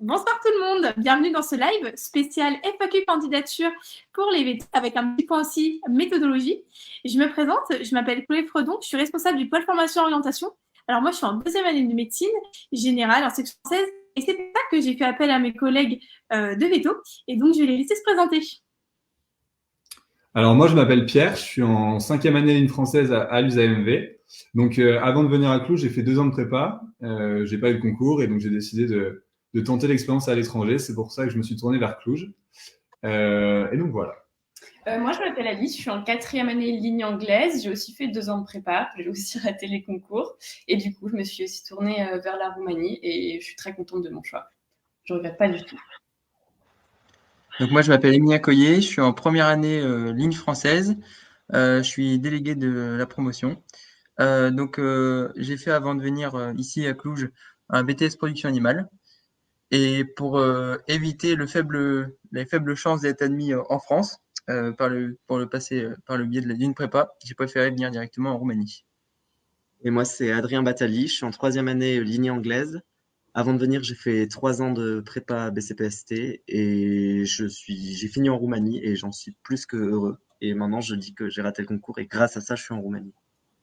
Bonsoir tout le monde, bienvenue dans ce live spécial FAQ candidature pour les VT avec un petit point aussi méthodologie. Je me présente, je m'appelle Chloé Fredon, je suis responsable du pôle formation orientation. Alors moi je suis en deuxième année de médecine générale en section française et c'est pour ça que j'ai fait appel à mes collègues de Veto et donc je vais les laisser se présenter. Alors moi, je m'appelle Pierre, je suis en cinquième année ligne française à l'USAMV. Donc avant de venir à Cluj, j'ai fait 2 ans de prépa. J'ai pas eu le concours et donc j'ai décidé de tenter l'expérience à l'étranger. C'est pour ça que je me suis tourné vers Cluj. Et donc voilà. Moi, je m'appelle Alice, je suis en quatrième année ligne anglaise. J'ai aussi fait 2 ans de prépa, j'ai aussi raté les concours. Et du coup, je me suis aussi tournée vers la Roumanie et je suis très contente de mon choix. Je regrette pas du tout. Donc moi, je m'appelle Emilia Coyer, je suis en première année ligne française. Je suis délégué de la promotion. J'ai fait avant de venir ici à Cluj un BTS production animale. Et pour éviter les faibles chances d'être admis en France pour le passer par le biais d'une prépa, j'ai préféré venir directement en Roumanie. Et moi, c'est Adrien Batali, je suis en troisième année lignée anglaise. Avant de venir, j'ai fait 3 ans de prépa BCPST et j'ai fini en Roumanie et j'en suis plus que heureux. Et maintenant, je dis que j'ai raté le concours et grâce à ça, je suis en Roumanie.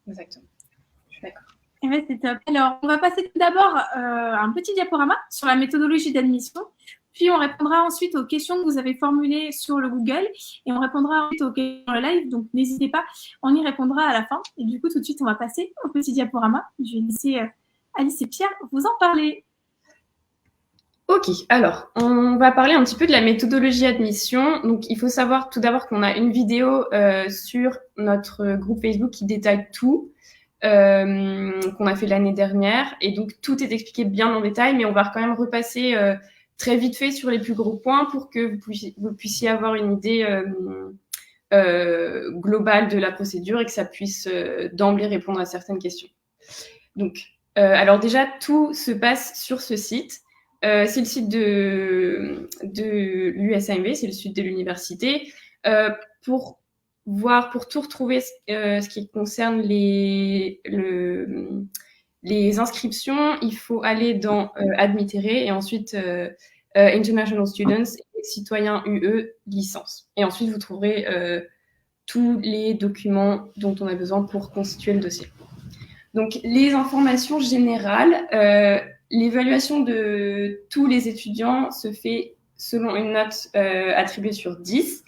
Exactement. Je suis d'accord. Eh bien, c'est top. Alors, on va passer tout d'abord un petit diaporama sur la méthodologie d'admission. Puis, on répondra ensuite aux questions que vous avez formulées sur le Google et on répondra ensuite aux questions dans le live. Donc, n'hésitez pas, on y répondra à la fin. Et du coup, tout de suite, on va passer au petit diaporama. Je vais laisser Alice et Pierre vous en parler. Ok, alors, on va parler un petit peu de la méthodologie admission. Donc, il faut savoir tout d'abord qu'on a une vidéo sur notre groupe Facebook qui détaille tout. Qu'on a fait l'année dernière et donc tout est expliqué bien en détail, mais on va quand même repasser très vite fait sur les plus gros points pour que vous puissiez avoir une idée globale de la procédure et que ça puisse d'emblée répondre à certaines questions. Donc, alors déjà, tout se passe sur ce site. C'est le site de l'USAMV, c'est le site de l'université. Pour tout retrouver ce qui concerne les inscriptions, il faut aller dans Admittere et ensuite International Students et citoyens UE licence. Et ensuite, vous trouverez tous les documents dont on a besoin pour constituer le dossier. Donc, les informations générales, l'évaluation de tous les étudiants se fait selon une note attribuée sur 10,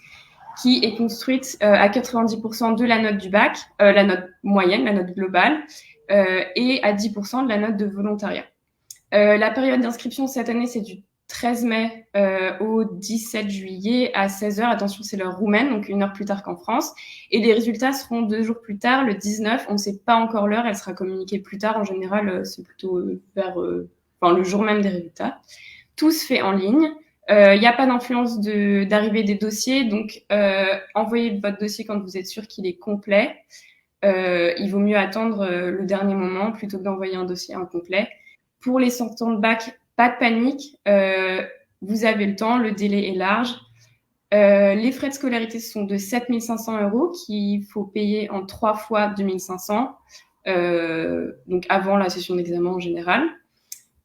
qui est construite à 90% de la note du bac, la note moyenne, la note globale, et à 10% de la note de volontariat. La période d'inscription cette année, c'est du 13 mai au 17 juillet à 16h. Attention, c'est l'heure roumaine, donc 1 heure plus tard qu'en France. Et les résultats seront 2 jours plus tard, le 19. On ne sait pas encore l'heure, elle sera communiquée plus tard. En général, c'est plutôt le jour même des résultats. Tout se fait en ligne. Il n'y a pas d'influence d'arrivée des dossiers, donc envoyez votre dossier quand vous êtes sûr qu'il est complet. Il vaut mieux attendre le dernier moment plutôt que d'envoyer un dossier incomplet. Pour les sortants de bac, pas de panique, vous avez le temps, le délai est large. Les frais de scolarité sont de 7 500 € qu'il faut payer en 3 fois 2 500, donc avant la session d'examen en général.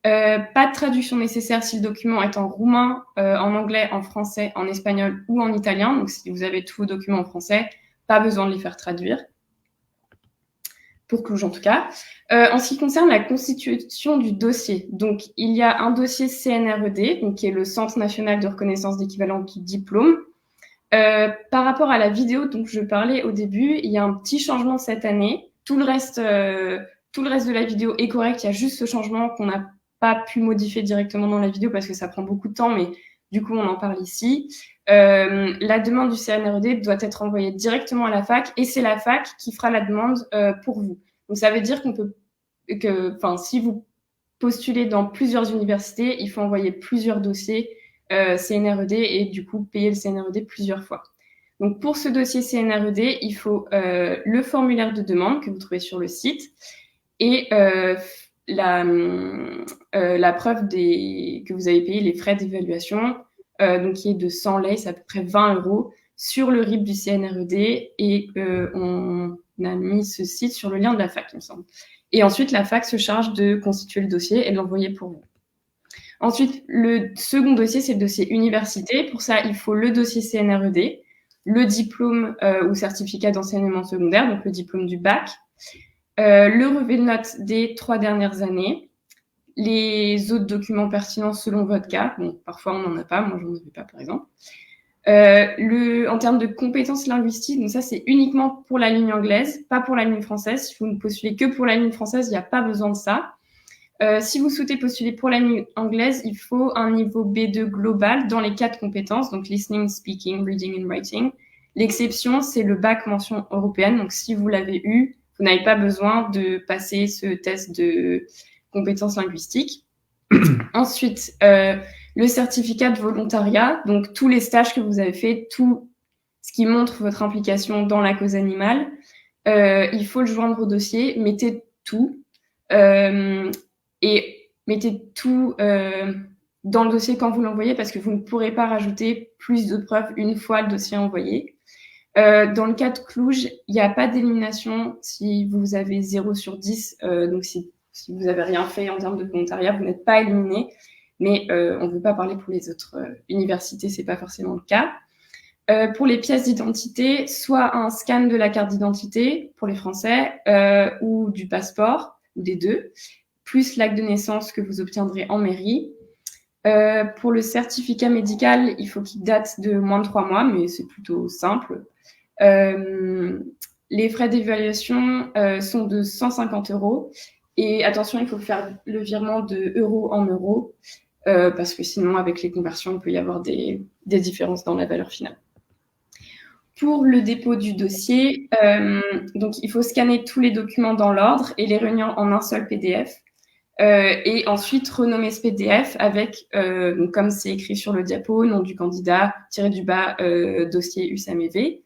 Pas de traduction nécessaire si le document est en roumain, en anglais, en français, en espagnol ou en italien. Donc, si vous avez tous vos documents en français, pas besoin de les faire traduire. Pour Cluj, en tout cas. En ce qui concerne la constitution du dossier, donc, il y a un dossier CNRED, donc, qui est le Centre national de reconnaissance d'équivalent du diplôme. Par rapport à la vidéo dont je parlais au début, il y a un petit changement cette année. Tout le reste de la vidéo est correct. Il y a juste ce changement qu'on n'a pas pu modifier directement dans la vidéo parce que ça prend beaucoup de temps, mais du coup, on en parle ici. La demande du CNRED doit être envoyée directement à la fac et c'est la fac qui fera la demande pour vous. Donc, ça veut dire si vous postulez dans plusieurs universités, il faut envoyer plusieurs dossiers CNRED et du coup, payer le CNRED plusieurs fois. Donc, pour ce dossier CNRED, il faut le formulaire de demande que vous trouvez sur le site et la preuve que vous avez payé les frais d'évaluation, donc qui est de 100 lei, c'est à peu près 20 € sur le RIB du CNRED et on a mis ce site sur le lien de la fac, il me semble. Et ensuite, la fac se charge de constituer le dossier et de l'envoyer pour vous. Ensuite, le second dossier, c'est le dossier université. Pour ça, il faut le dossier CNRED, le diplôme ou certificat d'enseignement secondaire, donc le diplôme du bac, le relevé de notes des 3 dernières années, les autres documents pertinents selon votre cas. Bon, parfois, on n'en a pas. Moi, j'en avais pas, par exemple. En termes de compétences linguistiques, donc ça, c'est uniquement pour la ligne anglaise, pas pour la ligne française. Si vous ne postulez que pour la ligne française, il n'y a pas besoin de ça. Si vous souhaitez postuler pour la ligne anglaise, il faut un niveau B2 global dans les 4 compétences, donc listening, speaking, reading and writing. L'exception, c'est le bac mention européenne. Donc, si vous l'avez eu, vous n'avez pas besoin de passer ce test de compétences linguistiques. Ensuite, le certificat de volontariat, donc tous les stages que vous avez fait, tout ce qui montre votre implication dans la cause animale, il faut le joindre au dossier. Mettez tout. Et mettez tout dans le dossier quand vous l'envoyez parce que vous ne pourrez pas rajouter plus de preuves une fois le dossier envoyé. Dans le cas de Cluj, il n'y a pas d'élimination si vous avez 0 sur 10. Donc, si vous n'avez rien fait en termes de volontariat, vous n'êtes pas éliminé. Mais on ne veut pas parler pour les autres universités, ce n'est pas forcément le cas. Pour les pièces d'identité, soit un scan de la carte d'identité pour les Français ou du passeport, ou des deux, plus l'acte de naissance que vous obtiendrez en mairie. Pour le certificat médical, il faut qu'il date de moins de 3 mois, mais c'est plutôt simple. Les frais d'évaluation sont de 150 €. Et attention, il faut faire le virement de euros en euros, parce que sinon, avec les conversions, il peut y avoir des différences dans la valeur finale. Pour le dépôt du dossier, donc il faut scanner tous les documents dans l'ordre et les réunir en un seul PDF. Et ensuite renommer ce PDF avec, donc comme c'est écrit sur le diapo, nom du candidat, tiré du bas, dossier USAMV.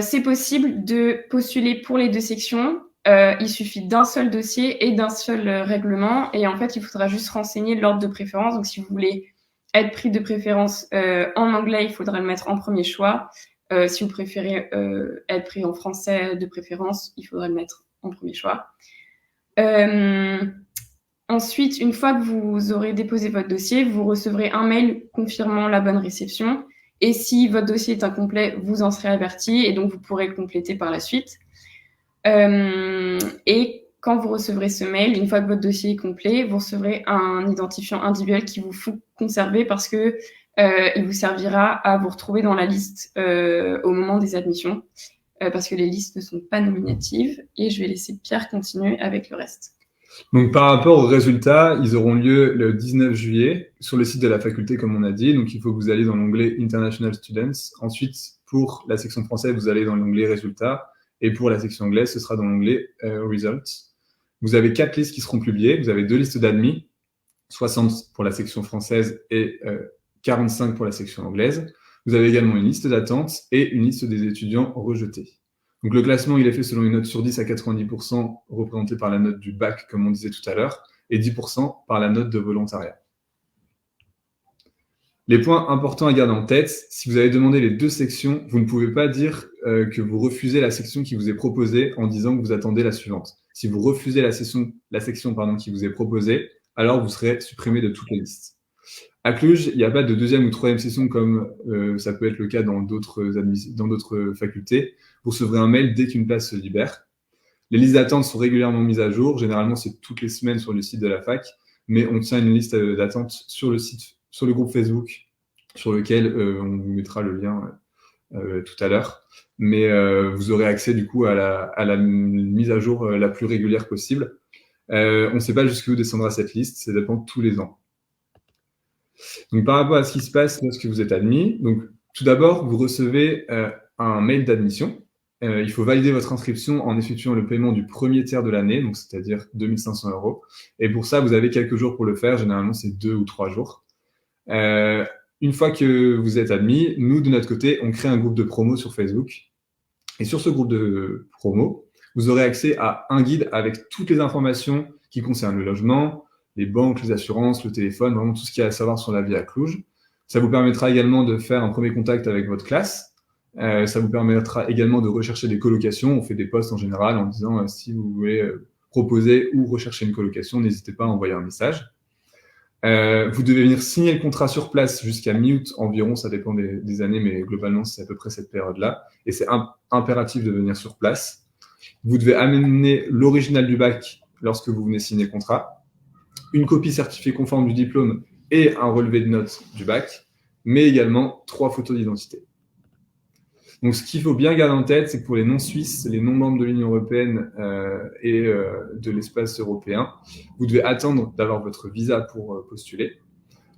C'est possible de postuler pour les 2 sections. Il suffit d'un seul dossier et d'un seul règlement. Et en fait, il faudra juste renseigner l'ordre de préférence. Donc, si vous voulez être pris de préférence en anglais, il faudra le mettre en premier choix. Si vous préférez être pris en français de préférence, il faudra le mettre en premier choix. Ensuite, une fois que vous aurez déposé votre dossier, vous recevrez un mail confirmant la bonne réception. Et si votre dossier est incomplet, vous en serez averti et donc vous pourrez le compléter par la suite. Et quand vous recevrez ce mail, une fois que votre dossier est complet, vous recevrez un identifiant individuel qui vous faut conserver parce que il vous servira à vous retrouver dans la liste au moment des admissions, parce que les listes ne sont pas nominatives. Et je vais laisser Pierre continuer avec le reste. Donc, par rapport aux résultats, ils auront lieu le 19 juillet sur le site de la faculté, comme on a dit. Donc, il faut que vous alliez dans l'onglet International Students. Ensuite, pour la section française, vous allez dans l'onglet Résultats. Et pour la section anglaise, ce sera dans l'onglet Results. Vous avez 4 listes qui seront publiées. Vous avez 2 listes d'admis, 60 pour la section française et 45 pour la section anglaise. Vous avez également une liste d'attente et une liste des étudiants rejetés. Donc, le classement, il est fait selon une note sur 10 à 90%, représentée par la note du bac, comme on disait tout à l'heure, et 10% par la note de volontariat. Les points importants à garder en tête, si vous avez demandé les 2 sections, vous ne pouvez pas dire que vous refusez la section qui vous est proposée en disant que vous attendez la suivante. Si vous refusez la section qui vous est proposée, alors vous serez supprimé de toutes les listes. À Cluj, il n'y a pas de 2e ou 3e session comme ça peut être le cas dans d'autres facultés. Vous recevrez un mail dès qu'une place se libère. Les listes d'attente sont régulièrement mises à jour. Généralement, c'est toutes les semaines sur le site de la fac, mais on tient une liste d'attente sur le groupe Facebook, sur lequel on vous mettra le lien tout à l'heure. Mais vous aurez accès du coup à la mise à jour la plus régulière possible. On ne sait pas jusqu'où descendra cette liste, ça dépend tous les ans. Donc, par rapport à ce qui se passe lorsque vous êtes admis, donc, tout d'abord, vous recevez un mail d'admission. Il faut valider votre inscription en effectuant le paiement du premier tiers de l'année, donc c'est-à-dire 2 500 €. Et pour ça, vous avez quelques jours pour le faire. Généralement, c'est 2 ou 3 jours. Une fois que vous êtes admis, nous, de notre côté, on crée un groupe de promo sur Facebook. Et sur ce groupe de promo, vous aurez accès à un guide avec toutes les informations qui concernent le logement, les banques, les assurances, le téléphone, vraiment tout ce qu'il y a à savoir sur la vie à Cluj. Ça vous permettra également de faire un premier contact avec votre classe. Ça vous permettra également de rechercher des colocations. On fait des posts en général en disant si vous voulez proposer ou rechercher une colocation, n'hésitez pas à envoyer un message. Vous devez venir signer le contrat sur place jusqu'à mi-août environ, ça dépend des années, mais globalement, c'est à peu près cette période-là. Et c'est impératif de venir sur place. Vous devez amener l'original du bac lorsque vous venez signer le contrat, une copie certifiée conforme du diplôme et un relevé de notes du bac, mais également 3 photos d'identité. Donc, ce qu'il faut bien garder en tête, c'est que pour les non-suisses, les non-membres de l'Union européenne et de l'espace européen, vous devez attendre d'avoir votre visa pour postuler.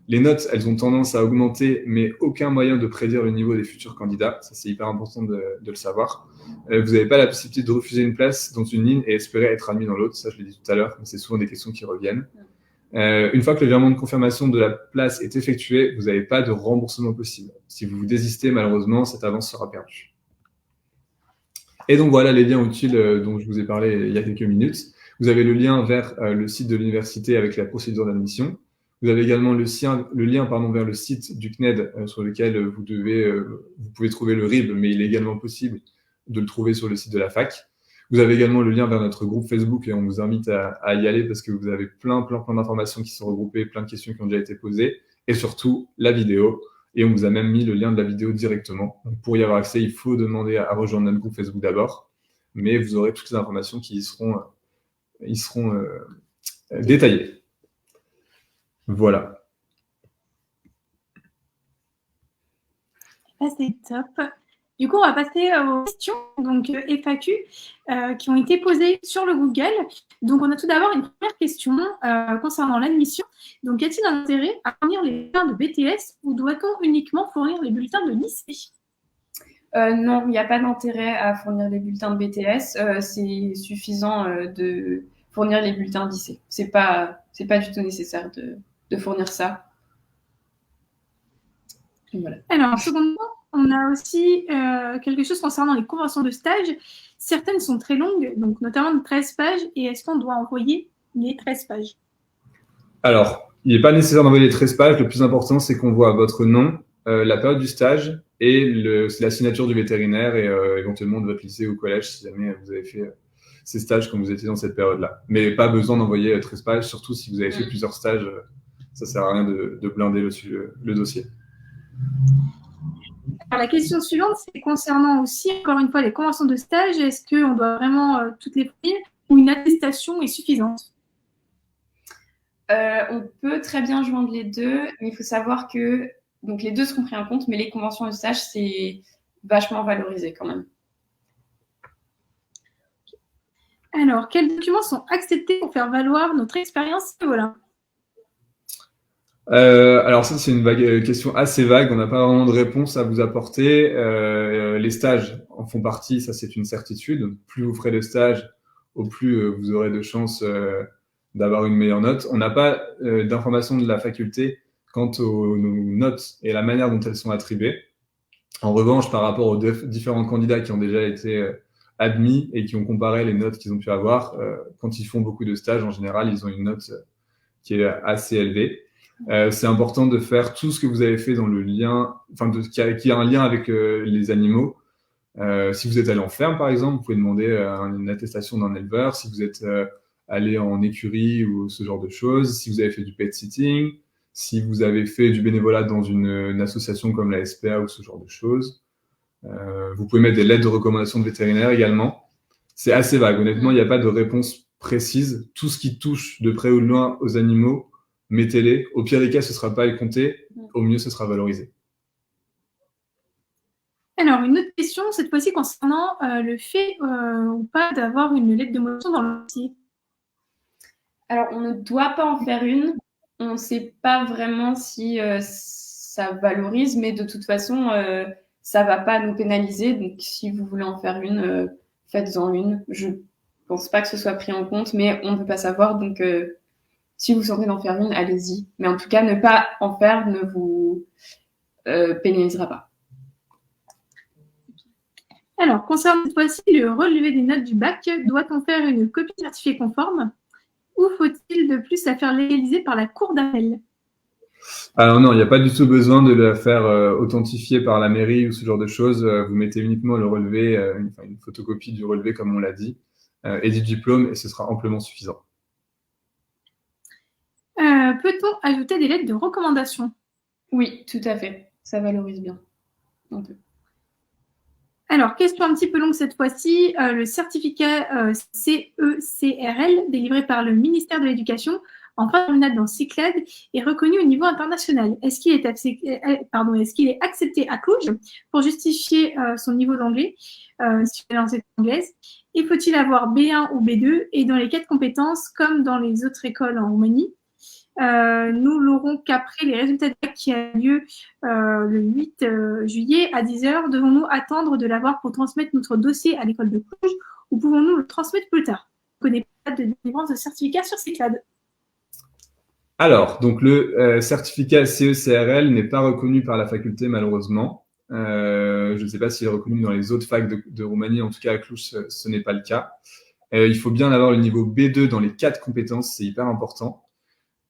Les notes, elles ont tendance à augmenter, mais aucun moyen de prédire le niveau des futurs candidats. Ça, c'est hyper important de le savoir. Vous n'avez pas la possibilité de refuser une place dans une ligne et espérer être admis dans l'autre. Ça, je l'ai dit tout à l'heure, mais c'est souvent des questions qui reviennent. Une fois que le virement de confirmation de la place est effectué, vous n'avez pas de remboursement possible. Si vous désistez, malheureusement, cette avance sera perdue. Et donc voilà les liens utiles dont je vous ai parlé il y a quelques minutes. Vous avez le lien vers le site de l'université avec la procédure d'admission. Vous avez également le lien vers le site du CNED sur lequel vous pouvez trouver le RIB, mais il est également possible de le trouver sur le site de la fac. Vous avez également le lien vers notre groupe Facebook et on vous invite à y aller parce que vous avez plein d'informations qui sont regroupées, plein de questions qui ont déjà été posées et surtout la vidéo. Et on vous a même mis le lien de la vidéo directement. Donc, pour y avoir accès, il faut demander à rejoindre notre groupe Facebook d'abord, mais vous aurez toutes les informations qui y seront détaillées. Voilà. Ah, c'est top. Du coup, on va passer aux questions, donc FAQ, qui ont été posées sur le Google. Donc, on a tout d'abord une première question concernant l'admission. Donc, y a-t-il un intérêt à fournir les bulletins de BTS ou doit-on uniquement fournir les bulletins de lycée? Non, il n'y a pas d'intérêt à fournir les bulletins de BTS. C'est suffisant de fournir les bulletins de lycée. C'est pas du tout nécessaire de fournir ça. Voilà. Alors, secondement, on a aussi quelque chose concernant les conventions de stage. Certaines sont très longues, donc notamment de 13 pages. Et est-ce qu'on doit envoyer les 13 pages? Alors, il n'est pas nécessaire d'envoyer les 13 pages. Le plus important, c'est qu'on voit votre nom, la période du stage et la signature du vétérinaire et éventuellement de votre lycée ou collège si jamais vous avez fait ces stages quand vous étiez dans cette période-là. Mais pas besoin d'envoyer 13 pages, surtout si vous avez fait plusieurs stages. Ça ne sert à rien de blinder le dossier. Alors, la question suivante, c'est concernant aussi, encore une fois, les conventions de stage. Est-ce qu'on doit vraiment toutes les fournir ou une attestation est suffisante? On peut très bien joindre les deux, mais il faut savoir que donc les deux seront pris en compte, mais les conventions de stage, c'est vachement valorisé quand même. Alors, quels documents sont acceptés pour faire valoir notre expérience bénévole? Alors ça, c'est une question assez vague. On n'a pas vraiment de réponse à vous apporter. Les stages en font partie, ça c'est une certitude. Plus vous ferez de stages, au plus vous aurez de chances d'avoir une meilleure note. On n'a pas d'informations de la faculté quant aux notes et la manière dont elles sont attribuées. En revanche, par rapport aux différents candidats qui ont déjà été admis et qui ont comparé les notes qu'ils ont pu avoir, quand ils font beaucoup de stages, en général, ils ont une note qui est assez élevée. C'est important de faire tout ce que vous avez fait dans le lien, qui a un lien avec les animaux. Si vous êtes allé en ferme, par exemple, vous pouvez demander une attestation d'un éleveur. Si vous êtes allé en écurie ou ce genre de choses. Si vous avez fait du pet sitting, si vous avez fait du bénévolat dans une association comme la SPA ou ce genre de choses. Vous pouvez mettre des lettres de recommandation de vétérinaire également. C'est assez vague. Honnêtement, il n'y a pas de réponse précise. Tout ce qui touche de près ou de loin aux animaux, mettez-les. Au pire des cas, ce ne sera pas compté. Au mieux, ce sera valorisé. Alors, une autre question, cette fois-ci concernant le fait ou pas d'avoir une lettre de motivation dans le dossier. Alors, on ne doit pas en faire une. On ne sait pas vraiment si ça valorise, mais de toute façon, ça ne va pas nous pénaliser. Donc, si vous voulez en faire une, faites-en une. Je ne pense pas que ce soit pris en compte, mais on ne peut pas savoir. Donc, si vous sentez d'en faire une, allez-y. Mais en tout cas, ne pas en faire ne vous pénalisera pas. Alors, concernant cette fois-ci le relevé des notes du bac, doit-on faire une copie certifiée conforme ou faut-il de plus la faire légaliser par la cour d'appel? Alors non, il n'y a pas du tout besoin de la faire authentifier par la mairie ou ce genre de choses. Vous mettez uniquement le relevé, une photocopie du relevé comme on l'a dit, et du diplôme, et ce sera amplement suffisant. Peut-on ajouter des lettres de recommandation? Oui, tout à fait. Ça valorise bien. Un peu. Alors, question un petit peu longue cette fois-ci. Le certificat CECRL, délivré par le ministère de l'Éducation en terminale dans Cyclades, est reconnu au niveau international. Est-ce qu'il est, accepté à Cluj pour justifier son niveau d'anglais, si la langue est anglaise? Et faut-il avoir B1 ou B2? Et dans les 4 compétences, comme dans les autres écoles en Roumanie, nous l'aurons qu'après les résultats de bac qui a lieu le 8 juillet à 10h. Devons-nous attendre de l'avoir pour transmettre notre dossier à l'école de Cluj ou pouvons-nous le transmettre plus tard? Je ne connais pas de délivrance de certificat sur Cyclades. Alors, donc le certificat CECRL n'est pas reconnu par la faculté, malheureusement. Je ne sais pas s'il est reconnu dans les autres facs de Roumanie. En tout cas, à Cluj, ce n'est pas le cas. Il faut bien avoir le niveau B2 dans les 4 compétences, c'est hyper important.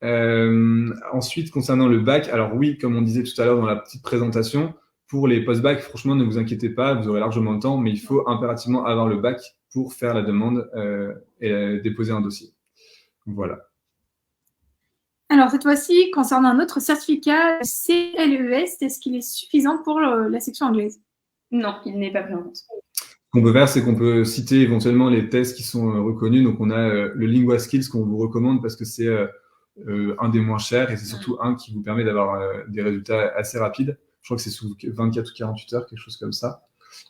Ensuite, concernant le bac, alors oui, comme on disait tout à l'heure dans la petite présentation, pour les post-bac, franchement, ne vous inquiétez pas, vous aurez largement le temps, mais il faut impérativement avoir le bac pour faire la demande et déposer un dossier. Voilà. Alors, cette fois-ci, concernant un autre certificat, le CLES, est-ce qu'il est suffisant pour la section anglaise? Non, il n'est pas pris en compte. Ce qu'on peut faire, c'est qu'on peut citer éventuellement les tests qui sont reconnus. Donc, on a le Lingua Skills qu'on vous recommande parce que c'est un des moins chers et c'est surtout un qui vous permet d'avoir des résultats assez rapides. Je crois que c'est sous 24 ou 48 heures, quelque chose comme ça.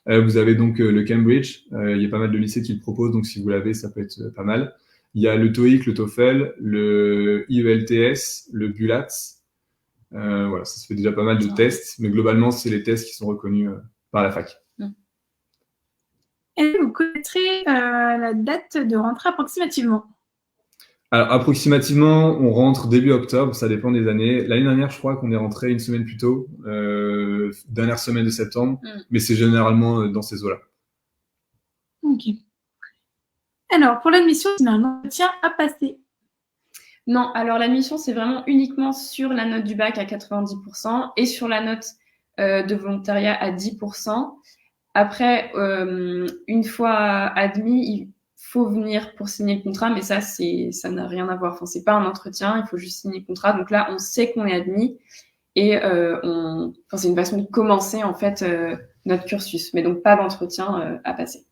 Vous avez donc le Cambridge. Il y a pas mal de lycées qui le proposent, donc si vous l'avez, ça peut être pas mal. Il y a le TOEIC, le TOEFL, le IELTS, le BULATS. Voilà, ça se fait déjà pas mal de tests, mais globalement, c'est les tests qui sont reconnus par la fac. Est-ce que vous connaîtrez la date de rentrée approximativement? Alors, approximativement, on rentre début octobre, ça dépend des années. L'année dernière, je crois qu'on est rentré une semaine plus tôt, dernière semaine de septembre, mais c'est généralement dans ces eaux-là. Ok. Alors, pour l'admission, il y a un entretien à passer. Non, alors l'admission, c'est vraiment uniquement sur la note du bac à 90% et sur la note de volontariat à 10%. Après, une fois admis, il faut venir pour signer le contrat, mais ça n'a rien à voir. Enfin, c'est pas un entretien, il faut juste signer le contrat. Donc là, on sait qu'on est admis et c'est une façon de commencer en fait notre cursus, mais donc pas d'entretien à passer.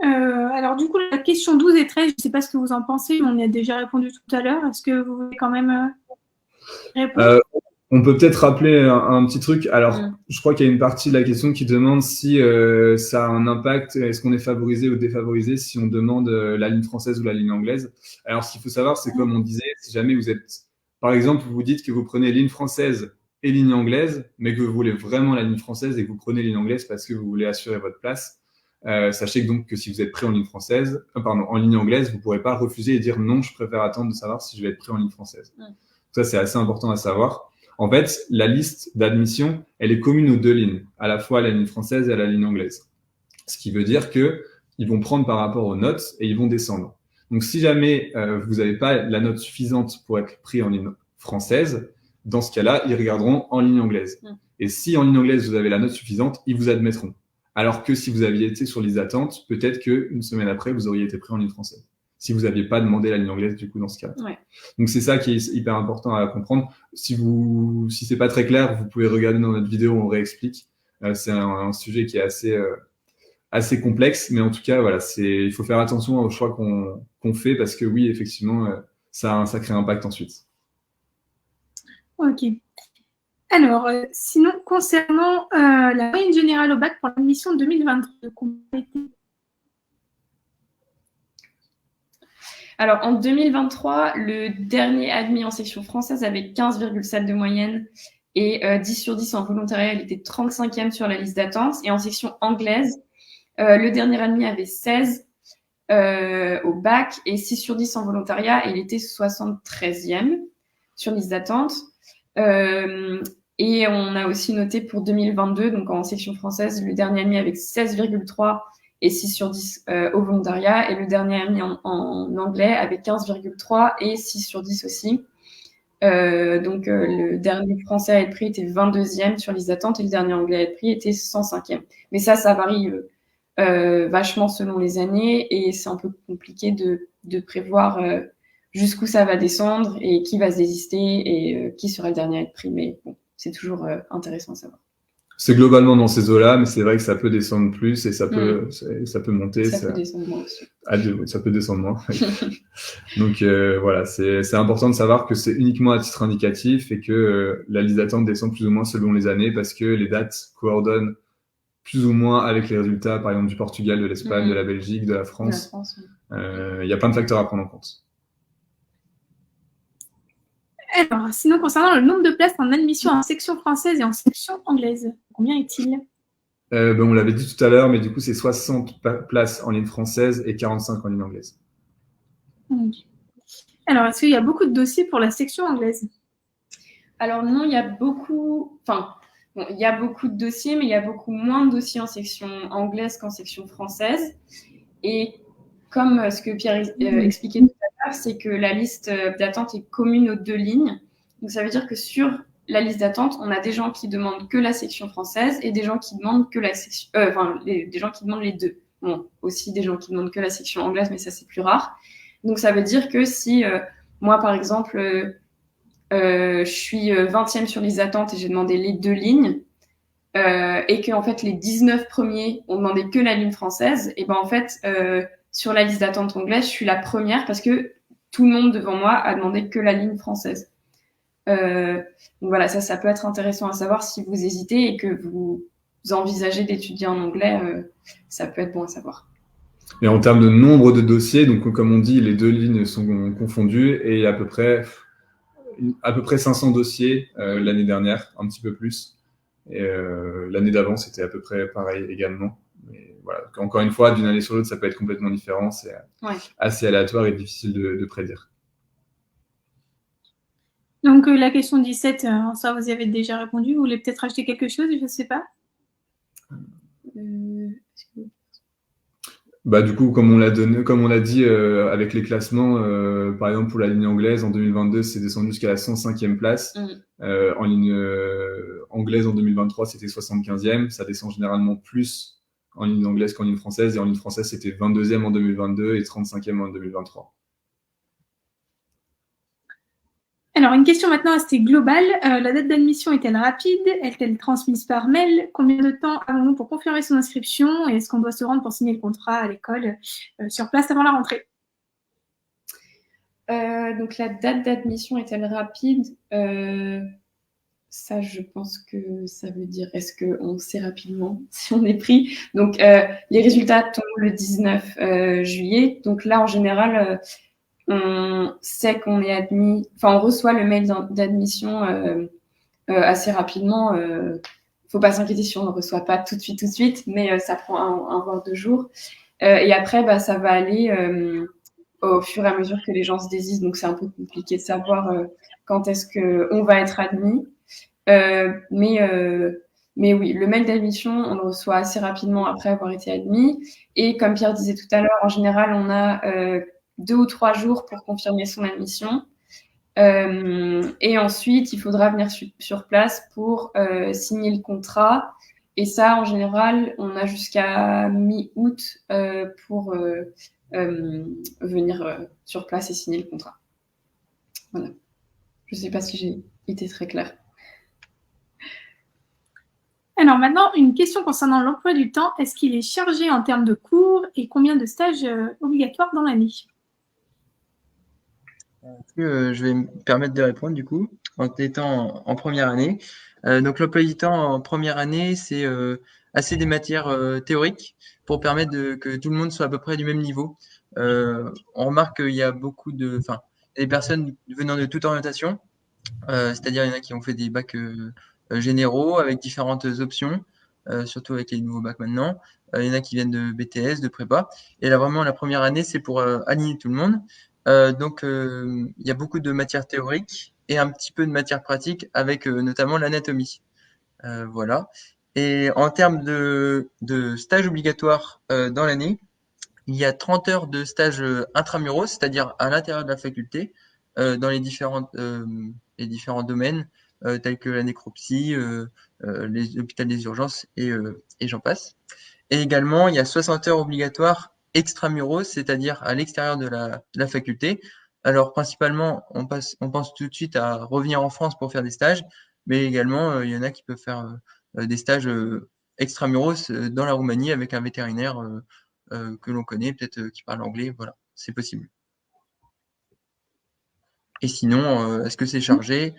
Alors du coup, la question 12 et 13, je ne sais pas ce que vous en pensez, mais on y a déjà répondu tout à l'heure. Est-ce que vous voulez quand même répondre? On peut peut-être rappeler un petit truc. Alors, je crois qu'il y a une partie de la question qui demande si ça a un impact, est-ce qu'on est favorisé ou défavorisé si on demande la ligne française ou la ligne anglaise. Alors, ce qu'il faut savoir, c'est comme on disait, si jamais vous êtes, par exemple, vous vous dites que vous prenez ligne française et ligne anglaise, mais que vous voulez vraiment la ligne française et que vous prenez ligne anglaise parce que vous voulez assurer votre place, sachez donc que si vous êtes pris en ligne française, en ligne anglaise, vous ne pourrez pas refuser et dire non, je préfère attendre de savoir si je vais être pris en ligne française. Ça, c'est assez important à savoir. En fait, la liste d'admission, elle est commune aux deux lignes, à la fois à la ligne française et à la ligne anglaise. Ce qui veut dire que ils vont prendre par rapport aux notes et ils vont descendre. Donc, si jamais vous n'avez pas la note suffisante pour être pris en ligne française, dans ce cas-là, ils regarderont en ligne anglaise. Et si en ligne anglaise, vous avez la note suffisante, ils vous admettront. Alors que si vous aviez été sur liste d'attente, peut-être qu'une semaine après, vous auriez été pris en ligne française. Si vous n'aviez pas demandé la ligne anglaise, du coup, dans ce cas-là. Ouais. Donc, c'est ça qui est hyper important à comprendre. Si c'est pas très clair, vous pouvez regarder dans notre vidéo, on réexplique. C'est un sujet qui est assez complexe, mais en tout cas, voilà, il faut faire attention aux choix qu'on fait parce que oui, effectivement, ça a un sacré impact ensuite. Ok. Alors, sinon, concernant la moyenne générale au bac pour l'admission 2023, combien était? Alors, en 2023, le dernier admis en section française avait 15,7 de moyenne et 10 sur 10 en volontariat, il était 35e sur la liste d'attente. Et en section anglaise, le dernier admis avait 16 au bac et 6 sur 10 en volontariat et il était 73e sur liste d'attente. Et on a aussi noté pour 2022, donc en section française, le dernier admis avec 16,3 et 6 sur 10 au volontariat. Et le dernier admis en anglais avec 15,3 et 6 sur 10 aussi. Donc le dernier français à être pris était 22e sur liste d'attente et le dernier anglais à être pris était 105e. Mais ça varie vachement selon les années et c'est un peu compliqué de prévoir jusqu'où ça va descendre et qui va se désister et qui sera le dernier à être pris. Mais bon, c'est toujours intéressant à savoir. C'est globalement dans ces eaux-là, mais c'est vrai que ça peut descendre plus et ça peut monter. Ça peut descendre moins aussi. Ça peut descendre moins. Donc voilà, c'est important de savoir que c'est uniquement à titre indicatif et que la liste d'attente descend plus ou moins selon les années parce que les dates coordonnent plus ou moins avec les résultats, par exemple, du Portugal, de l'Espagne, de la Belgique, de la France. Il y a plein de facteurs à prendre en compte. Alors, sinon, concernant le nombre de places en admission en section française et en section anglaise, combien est-il? On l'avait dit tout à l'heure, mais du coup, c'est 60 places en ligne française et 45 en ligne anglaise. Alors, est-ce qu'il y a beaucoup de dossiers pour la section anglaise? Alors non, il y a beaucoup... Enfin, bon, il y a beaucoup de dossiers, mais il y a beaucoup moins de dossiers en section anglaise qu'en section française. Et comme ce que Pierre expliquait tout à l'heure, c'est que la liste d'attente est commune aux 2 lignes. Donc ça veut dire que sur la liste d'attente, on a des gens qui demandent que la section française et des gens qui demandent que la section... des gens qui demandent les deux. Bon, aussi des gens qui demandent que la section anglaise, mais ça c'est plus rare. Donc ça veut dire que si moi, par exemple, je suis 20e sur les attentes et j'ai demandé les 2 lignes, et que en fait les 19 premiers ont demandé que la ligne française, et ben en fait sur la liste d'attente anglaise, je suis la première parce que tout le monde devant moi a demandé que la ligne française. Donc voilà, ça peut être intéressant à savoir si vous hésitez et que vous envisagez d'étudier en anglais, ça peut être bon à savoir. Et en termes de nombre de dossiers, donc comme on dit, les 2 lignes sont confondues et il y a à peu près 500 dossiers l'année dernière, un petit peu plus. Et l'année d'avant, c'était à peu près pareil également. Mais voilà, encore une fois, d'une année sur l'autre, ça peut être complètement différent. C'est assez aléatoire et difficile de prédire. Donc la question 17, ça vous y avez déjà répondu. Vous voulez peut-être rajouter quelque chose, je ne sais pas. Du coup, comme on l'a dit avec les classements, par exemple pour la ligne anglaise en 2022, c'est descendu jusqu'à la 105e place. En ligne anglaise en 2023, c'était 75e. Ça descend généralement plus en ligne anglaise qu'en ligne française. Et en ligne française, c'était 22e en 2022 et 35e en 2023. Alors, une question maintenant assez globale. La date d'admission est-elle rapide? Est-elle transmise par mail? Combien de temps avons-nous pour confirmer son inscription? Et est-ce qu'on doit se rendre pour signer le contrat à l'école sur place avant la rentrée? Donc, la date d'admission est-elle rapide? Ça, je pense que ça veut dire est-ce qu'on sait rapidement si on est pris? Donc, les résultats tombent le 19 juillet. Donc là, en général... on sait qu'on est admis, on reçoit le mail d'admission assez rapidement. Faut pas s'inquiéter si on ne reçoit pas tout de suite, mais ça prend un voire 2 jours. Et après, ça va aller au fur et à mesure que les gens se désistent. Donc, c'est un peu compliqué de savoir quand est-ce qu'on va être admis. Mais oui, le mail d'admission, on le reçoit assez rapidement après avoir été admis. Et comme Pierre disait tout à l'heure, en général, on a 2 ou 3 jours pour confirmer son admission. Et ensuite, il faudra venir sur place pour signer le contrat. Et ça, en général, on a jusqu'à mi-août pour venir sur place et signer le contrat. Voilà. Je ne sais pas si j'ai été très claire. Alors maintenant, une question concernant l'emploi du temps. Est-ce qu'il est chargé en termes de cours et combien de stages obligatoires dans l'année? Je vais me permettre de répondre du coup, en étant en première année. Donc l'emploi du temps en première année, c'est assez des matières théoriques pour permettre que tout le monde soit à peu près du même niveau. On remarque qu'il y a beaucoup des personnes venant de toute orientation, c'est-à-dire il y en a qui ont fait des bacs généraux avec différentes options, surtout avec les nouveaux bacs maintenant. Il y en a qui viennent de BTS, de prépa. Et là vraiment, la première année, c'est pour aligner tout le monde. Donc, il y a beaucoup de matières théoriques et un petit peu de matières pratiques avec notamment l'anatomie. Voilà. Et en termes de stages obligatoires dans l'année, il y a 30 heures de stages intramuros, c'est-à-dire à l'intérieur de la faculté, dans les différents domaines tels que la nécropsie, l'hôpital des urgences et j'en passe. Et également, il y a 60 heures obligatoires extramuros, c'est-à-dire à l'extérieur de la faculté, Alors, principalement, on pense tout de suite à revenir en France pour faire des stages, mais également, il y en a qui peuvent faire des stages extramuros dans la Roumanie avec un vétérinaire que l'on connaît, peut-être qui parle anglais. Voilà, c'est possible. Et sinon, est-ce que c'est chargé?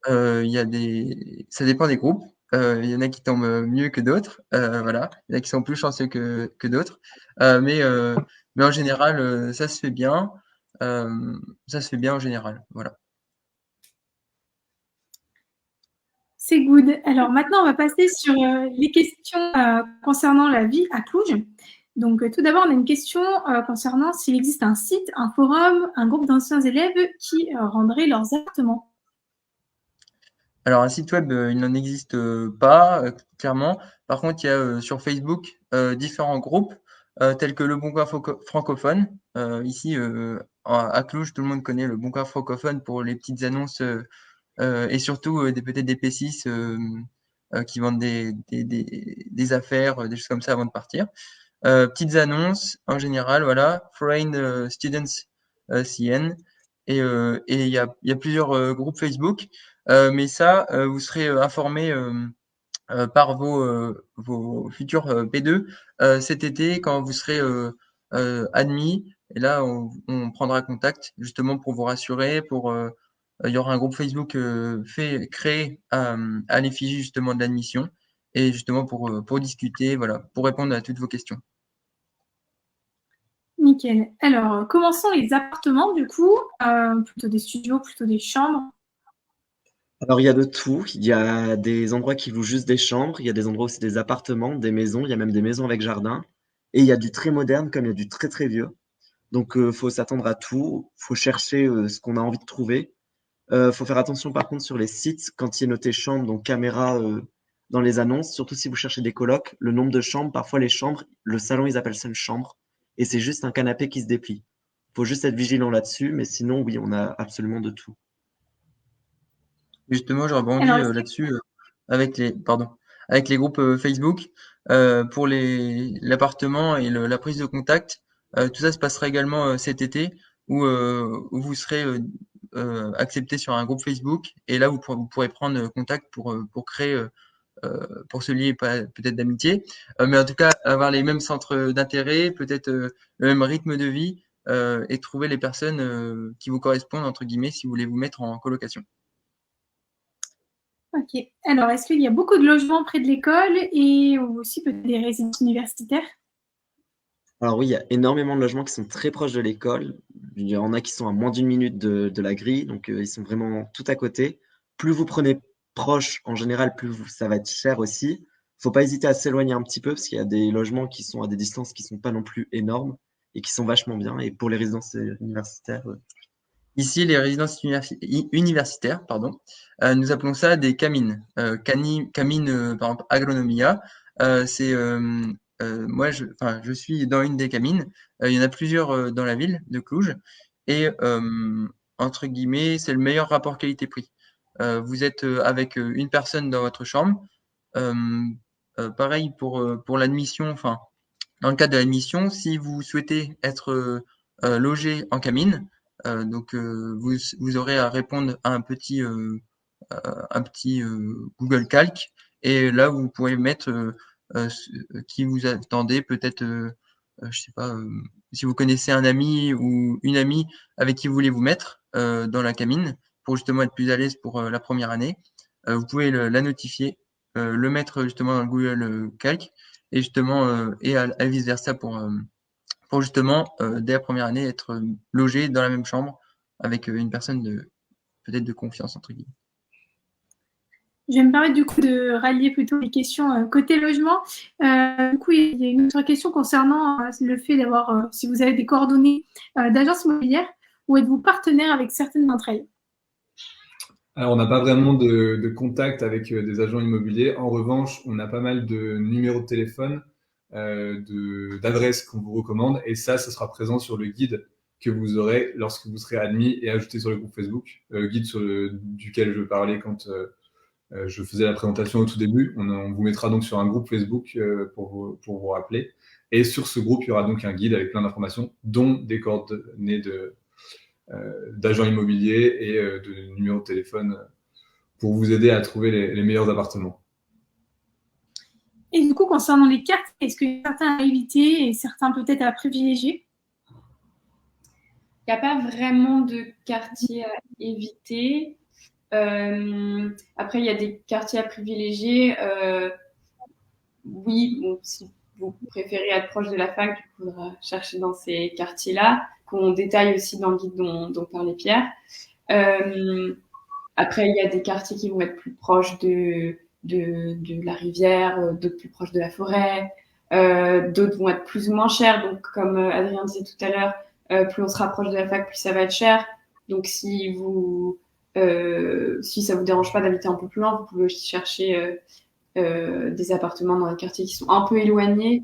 Ça dépend des groupes. Il y en a qui tombent mieux que d'autres. Voilà, il y en a qui sont plus chanceux que d'autres. Mais en général, ça se fait bien. Ça se fait bien en général. Voilà. C'est good. Alors maintenant, on va passer sur les questions concernant la vie à Cluj. Donc tout d'abord, on a une question concernant s'il existe un site, un forum, un groupe d'anciens élèves qui rendraient leurs appartements. Alors, un site web, il n'en existe pas, clairement. Par contre, il y a sur Facebook différents groupes tels que le Bon Coin francophone. Ici, à Cluj, tout le monde connaît le Bon Coin francophone pour les petites annonces et surtout peut-être des P6 qui vendent des affaires, des choses comme ça avant de partir. Petites annonces en général, voilà. Foreign Students CN. Et il y a plusieurs groupes Facebook. Mais ça, vous serez informé par vos futurs P2 cet été quand vous serez admis. Et là, on prendra contact justement pour vous rassurer. Il y aura un groupe Facebook créé à l'effigie justement de l'admission et justement pour discuter, voilà, pour répondre à toutes vos questions. Nickel. Alors, comment sont les appartements du coup? Plutôt des studios, plutôt des chambres? Alors, il y a de tout. Il y a des endroits qui louent juste des chambres. Il y a des endroits où c'est des appartements, des maisons. Il y a même des maisons avec jardin. Et il y a du très moderne comme il y a du très très vieux. Donc, faut s'attendre à tout. Faut chercher ce qu'on a envie de trouver. Faut faire attention par contre sur les sites quand il est noté chambre, donc caméra dans les annonces. Surtout si vous cherchez des colocs, le nombre de chambres, parfois les chambres, le salon ils appellent ça une chambre. Et c'est juste un canapé qui se déplie. Faut juste être vigilant là-dessus, mais sinon oui, on a absolument de tout. Justement, je rebondis Alors, là-dessus avec les groupes Facebook pour l'appartement et la prise de contact. Tout ça se passera également cet été où vous serez accepté sur un groupe Facebook et là vous pourrez prendre contact pour créer pour se lier peut-être d'amitié, mais en tout cas avoir les mêmes centres d'intérêt, peut-être le même rythme de vie et trouver les personnes qui vous correspondent entre guillemets si vous voulez vous mettre en colocation. ok. Alors, est-ce qu'il y a beaucoup de logements près de l'école et aussi peut-être des résidences universitaires? Alors oui, il y a énormément de logements qui sont très proches de l'école. Il y en a qui sont à moins d'une minute de la grille, donc ils sont vraiment tout à côté. Plus vous prenez proche, en général, ça va être cher aussi. Faut pas hésiter à s'éloigner un petit peu, parce qu'il y a des logements qui sont à des distances qui sont pas non plus énormes et qui sont vachement bien. Et pour les résidences universitaires, Ici, les résidences universitaires, pardon, nous appelons ça des camines. Camine, par exemple, agronomia. Moi, je suis dans une des camines. Il y en a plusieurs dans la ville de Cluj. Et entre guillemets, c'est le meilleur rapport qualité-prix. Vous êtes avec une personne dans votre chambre. Pareil pour l'admission. Enfin, dans le cadre de l'admission, si vous souhaitez être logé en camine, vous aurez à répondre à un petit Google Calc et là vous pourrez mettre qui vous attendez, peut-être je sais pas si vous connaissez un ami ou une amie avec qui vous voulez vous mettre dans la camine pour justement être plus à l'aise pour la première année. Vous pouvez la notifier, le mettre justement dans le Google Calc et justement et à vice versa pour justement, dès la première année, être logé dans la même chambre avec une personne peut-être de confiance, entre guillemets. Je vais me permettre du coup de rallier plutôt les questions côté logement. Du coup, il y a une autre question concernant le fait d'avoir, si vous avez des coordonnées d'agences immobilières ou êtes-vous partenaire avec certaines d'entre elles? Alors, on n'a pas vraiment de contact avec des agents immobiliers. En revanche, on a pas mal de numéros de téléphone, d'adresses qu'on vous recommande. Et ça sera présent sur le guide que vous aurez lorsque vous serez admis et ajouté sur le groupe Facebook. Guide duquel je parlais quand je faisais la présentation au tout début. On vous mettra donc sur un groupe Facebook pour vous rappeler. Et sur ce groupe, il y aura donc un guide avec plein d'informations, dont des coordonnées d'agents immobiliers et de numéros de téléphone pour vous aider à trouver les meilleurs appartements. Et du coup, concernant les quartiers, est-ce qu'il y a certains à éviter et certains peut-être à privilégier? Il n'y a pas vraiment de quartier à éviter. Après, il y a des quartiers à privilégier. Oui, bon, si vous préférez être proche de la fac, il faudra chercher dans ces quartiers-là, qu'on détaille aussi dans le guide dont parlait Pierre. Après, il y a des quartiers qui vont être plus proches de la rivière, d'autres plus proches de la forêt, d'autres vont être plus ou moins chers. Donc, comme Adrien disait tout à l'heure, plus on se rapproche de la fac, plus ça va être cher. Donc, si ça vous dérange pas d'habiter un peu plus loin, vous pouvez aussi chercher des appartements dans des quartiers qui sont un peu éloignés.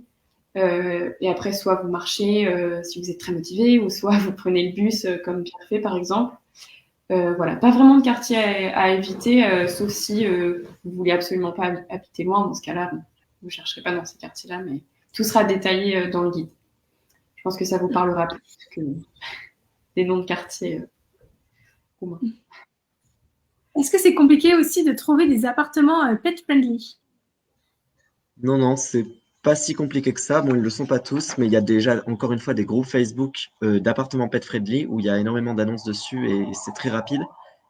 Et après, soit vous marchez si vous êtes très motivé, ou soit vous prenez le bus comme Pierre fait par exemple. Voilà, pas vraiment de quartier à éviter, sauf si vous voulez absolument pas habiter loin. Dans ce cas-là, vous ne chercherez pas dans ces quartiers-là, mais tout sera détaillé dans le guide. Je pense que ça vous parlera plus que des noms de quartiers communs. Est-ce que c'est compliqué aussi de trouver des appartements pet-friendly? Non, c'est pas si compliqué que ça. Bon, ils le sont pas tous, mais il y a déjà, encore une fois, des groupes Facebook d'appartements pet-friendly où il y a énormément d'annonces dessus et c'est très rapide.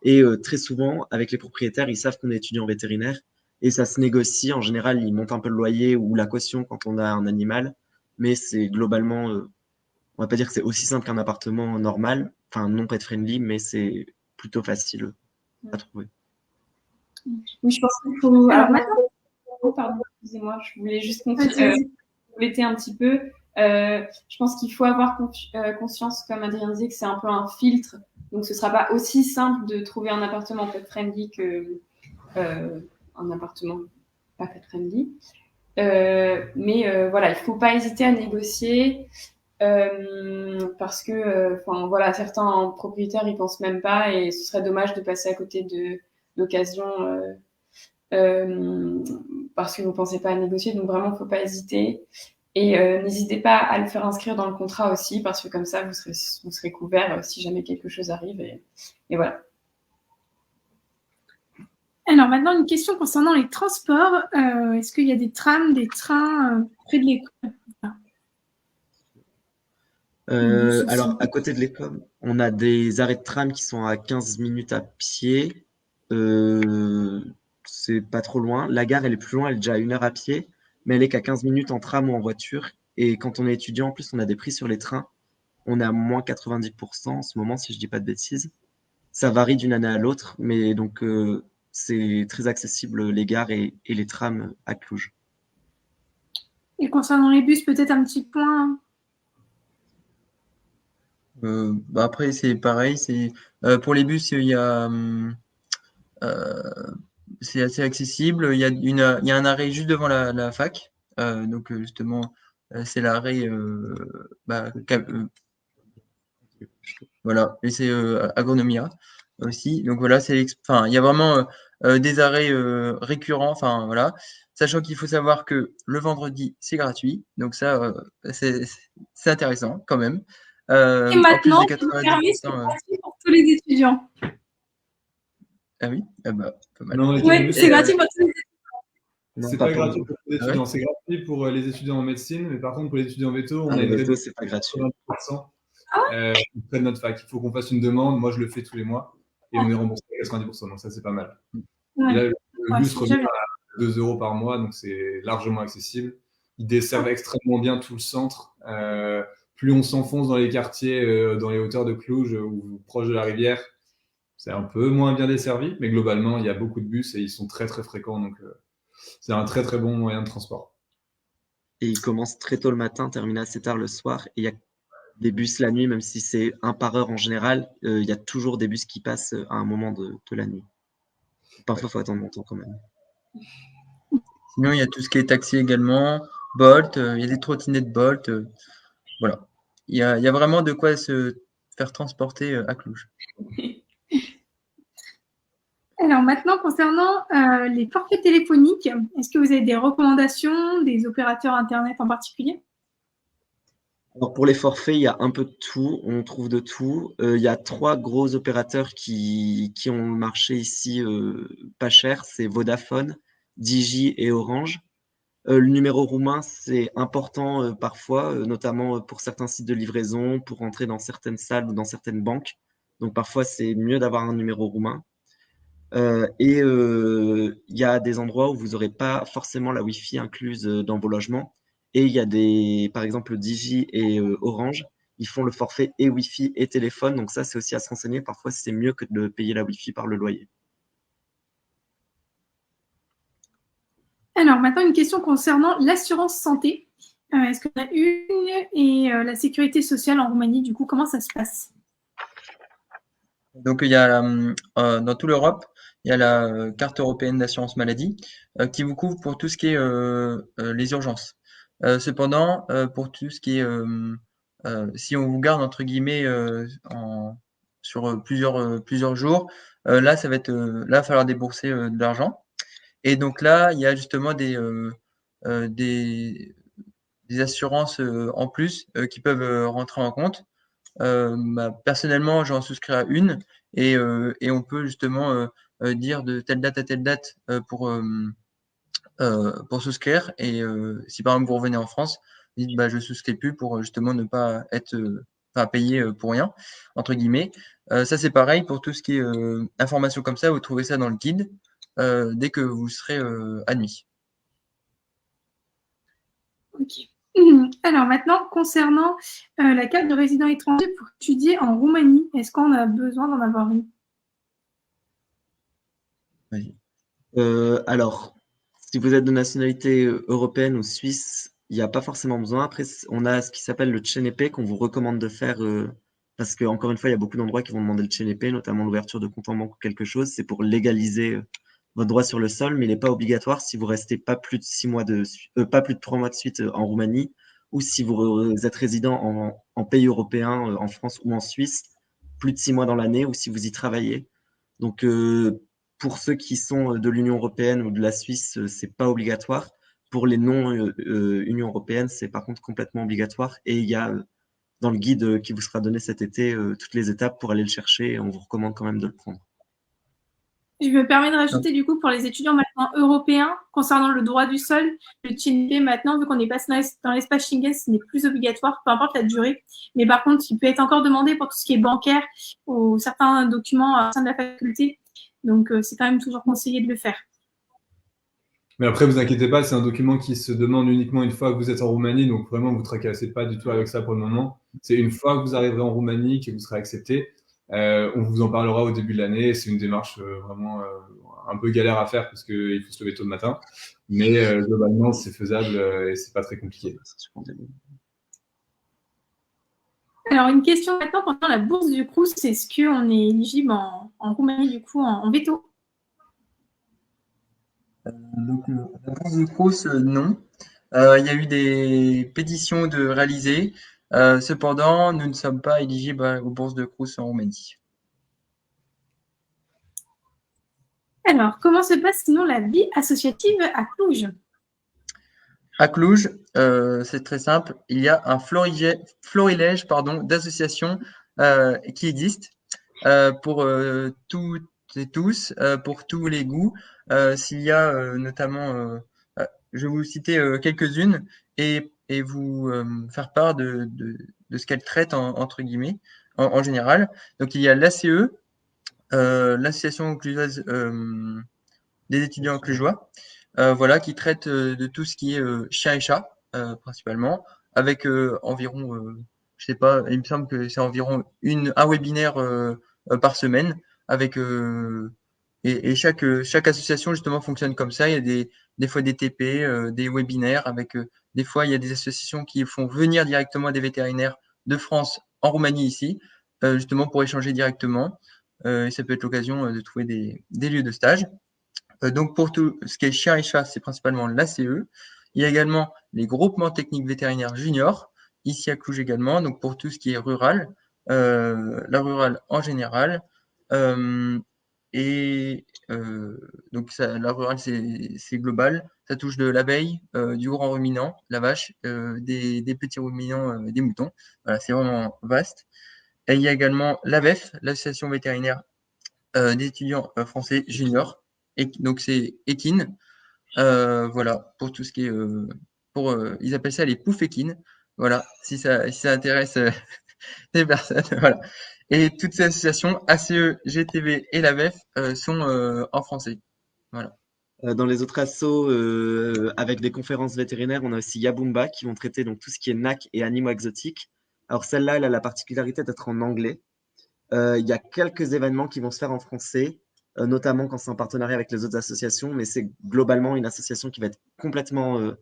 Et très souvent, avec les propriétaires, ils savent qu'on est étudiant vétérinaire et ça se négocie. En général, ils montent un peu le loyer ou la caution quand on a un animal, mais c'est globalement, on va pas dire que c'est aussi simple qu'un appartement normal, enfin non pet-friendly, mais c'est plutôt facile à trouver. Oui, je pense qu'il faut. Alors Alors, maintenant, pardon, excusez-moi, je voulais juste compléter un petit peu. Je pense qu'il faut avoir conscience, comme Adrien disait, que c'est un peu un filtre. Donc, ce ne sera pas aussi simple de trouver un appartement pet-friendly qu'un appartement pas pet-friendly. Mais voilà, il ne faut pas hésiter à négocier parce que voilà, certains propriétaires n'y pensent même pas et ce serait dommage de passer à côté de l'occasion parce que vous ne pensez pas à négocier. Donc vraiment, il ne faut pas hésiter. Et n'hésitez pas à le faire inscrire dans le contrat aussi, parce que comme ça, vous serez couvert si jamais quelque chose arrive. Et voilà. Alors maintenant, une question concernant les transports. Est-ce qu'il y a des trams, des trains près de l'école? Alors, à côté de l'école, on a des arrêts de tram qui sont à 15 minutes à pied. C'est pas trop loin. La gare, elle est plus loin, elle est déjà à 1 heure à pied, mais elle est qu'à 15 minutes en tram ou en voiture. Et quand on est étudiant, en plus, on a des prix sur les trains. On est à moins 90% en ce moment, si je dis pas de bêtises. Ça varie d'une année à l'autre, mais donc c'est très accessible, les gares et les trams à Cluj. Et concernant les bus, peut-être un petit point. Après, c'est pareil. Pour les bus, il y a, c'est assez accessible. Il y a un arrêt juste devant la fac. Donc, justement, c'est l'arrêt. Voilà. Et c'est Agronomia aussi. Donc, voilà, il y a vraiment des arrêts récurrents. Enfin, voilà. Sachant qu'il faut savoir que le vendredi, c'est gratuit. Donc, ça, c'est intéressant quand même. Et maintenant, en plus de 90%, c'est gratuit pour tous les étudiants. Ah oui, pas mal. Non, Oui, c'est gratuit pour tous les étudiants. C'est pas gratuit pour les étudiants, c'est gratuit pour les étudiants en médecine, mais par contre pour les étudiants en veto, on a une veto, c'est pas gratuit. 20% auprès de notre fac. Il faut qu'on fasse une demande, moi je le fais tous les mois, et on est remboursé à 90%, donc ça c'est pas mal. Ouais. Et là, le bus revient à 2 € par mois, donc c'est largement accessible. Ils desservent extrêmement bien tout le centre. Plus on s'enfonce dans les quartiers, dans les hauteurs de Cluj ou proche de la rivière, c'est un peu moins bien desservi, mais globalement, il y a beaucoup de bus et ils sont très très fréquents, donc c'est un très très bon moyen de transport. Et ils commencent très tôt le matin, terminent assez tard le soir, et il y a des bus la nuit, même si c'est un par heure en général, il y a toujours des bus qui passent à un moment de la nuit. Parfois, il faut attendre longtemps quand même. Sinon, il y a tout ce qui est taxi également, Bolt, il y a des trottinettes Bolt. Voilà. Il y a vraiment de quoi se faire transporter à Cluj. Alors maintenant, concernant les forfaits téléphoniques, est-ce que vous avez des recommandations des opérateurs Internet en particulier? Alors pour les forfaits, il y a un peu de tout, on trouve de tout. Il y a 3 gros opérateurs qui ont le marché ici, pas cher, c'est Vodafone, Digi et Orange. Le numéro roumain, c'est important, parfois, notamment, pour certains sites de livraison, pour entrer dans certaines salles ou dans certaines banques. Donc parfois, c'est mieux d'avoir un numéro roumain. Il y a des endroits où vous n'aurez pas forcément la Wi-Fi incluse dans vos logements. Et il y a par exemple, Digi et Orange, ils font le forfait et Wi-Fi et téléphone. Donc ça, c'est aussi à se renseigner. Parfois, c'est mieux que de payer la Wi-Fi par le loyer. Alors maintenant, une question concernant l'assurance santé. Est-ce qu'il y en a une et la sécurité sociale en Roumanie, du coup, comment ça se passe? Donc, il y a dans toute l'Europe, il y a la carte européenne d'assurance maladie qui vous couvre pour tout ce qui est les urgences. Cependant, pour tout ce qui est si on vous garde entre guillemets sur plusieurs jours, là ça va être là il va falloir débourser de l'argent. Et donc là, il y a justement euh, des, des assurances en plus qui peuvent rentrer en compte. Personnellement, j'en souscris à une et on peut justement dire de telle date à telle date pour souscrire. Et si par exemple vous revenez en France, vous dites bah, je souscris plus pour justement ne pas être pas payer pour rien, entre guillemets. Ça, c'est pareil pour tout ce qui est information comme ça. Vous trouvez ça dans le guide dès que vous serez admis. Ok. Alors maintenant, concernant la carte de résident étranger pour étudier en Roumanie, est-ce qu'on a besoin d'en avoir une? Vas-y. Alors, si vous êtes de nationalité européenne ou suisse, il n'y a pas forcément besoin. Après, on a ce qui s'appelle le CNP qu'on vous recommande de faire parce que, encore une fois, il y a beaucoup d'endroits qui vont demander le CNP, notamment l'ouverture de compte en banque ou quelque chose. C'est pour légaliser votre droit sur le sol, mais il n'est pas obligatoire si vous restez pas plus de 3 mois de suite en Roumanie ou si vous êtes résident en pays européen, en France ou en Suisse, plus de 6 mois dans l'année ou si vous y travaillez. Donc, pour ceux qui sont de l'Union européenne ou de la Suisse, c'est pas obligatoire. Pour les non-Union européenne, c'est par contre complètement obligatoire. Et il y a dans le guide qui vous sera donné cet été toutes les étapes pour aller le chercher. Et on vous recommande quand même de le prendre. Je me permets de rajouter du coup pour les étudiants maintenant européens concernant le droit du sol, le TNP maintenant, vu qu'on est passé dans l'espace Schengen, ce n'est plus obligatoire, peu importe la durée. Mais par contre, il peut être encore demandé pour tout ce qui est bancaire ou certains documents au sein de la faculté. Donc, c'est quand même toujours conseillé de le faire. Mais après, vous inquiétez pas, c'est un document qui se demande uniquement une fois que vous êtes en Roumanie, donc vraiment, vous tracassez pas du tout avec ça pour le moment. C'est une fois que vous arriverez en Roumanie, que vous serez accepté. On vous en parlera au début de l'année. C'est une démarche vraiment un peu galère à faire parce qu'il faut se lever tôt le matin. Mais globalement, c'est faisable et c'est pas très compliqué. Alors, une question maintenant concernant la bourse du Crous. Est-ce qu'on est éligible en Roumanie, du coup, en veto? Donc, la bourse du Crous, non. Il y a eu des pétitions de réaliser. Cependant, nous ne sommes pas éligibles aux bourses de Crous en Roumanie. Alors, comment se passe sinon la vie associative à Cluj? À Cluj, c'est très simple. Il y a un florilège d'associations qui existent pour toutes et tous, pour tous les goûts. S'il y a notamment, je vais vous citer quelques-unes et vous faire part de ce qu'elles traitent entre guillemets en général. Donc il y a l'ACE, l'association clujoise des étudiants clujois, voilà, qui traite de tout ce qui est chien et chat principalement, avec environ, je sais pas, il me semble que c'est environ un webinaire par semaine, avec et chaque association justement fonctionne comme ça. Il y a des fois des TP, des webinaires, avec des fois il y a des associations qui font venir directement des vétérinaires de France en Roumanie ici, justement pour échanger directement. Et ça peut être l'occasion de trouver des lieux de stage. Donc pour tout ce qui est chien et chat, c'est principalement l'ACE. Il y a également les groupements techniques vétérinaires juniors, ici à Cluj également, donc pour tout ce qui est rural, la rurale en général. Et donc, la rurale, c'est global. Ça touche de l'abeille, du grand ruminant, la vache, des petits ruminants, des moutons. Voilà, c'est vraiment vaste. Et il y a également l'AVEF, l'association vétérinaire des étudiants français juniors. Et donc, c'est équine. Voilà, pour tout ce qui est. Ils appellent ça les poufs équines. Voilà, si ça intéresse les personnes. Voilà. Et toutes ces associations, ACE, GTV et l'AVEF, sont en français. Voilà. Dans les autres assos, avec des conférences vétérinaires, on a aussi Yabumba qui vont traiter donc tout ce qui est NAC et animaux exotiques. Alors celle-là, elle a la particularité d'être en anglais. Il y a quelques événements qui vont se faire en français, notamment quand c'est en partenariat avec les autres associations, mais c'est globalement une association qui va être complètement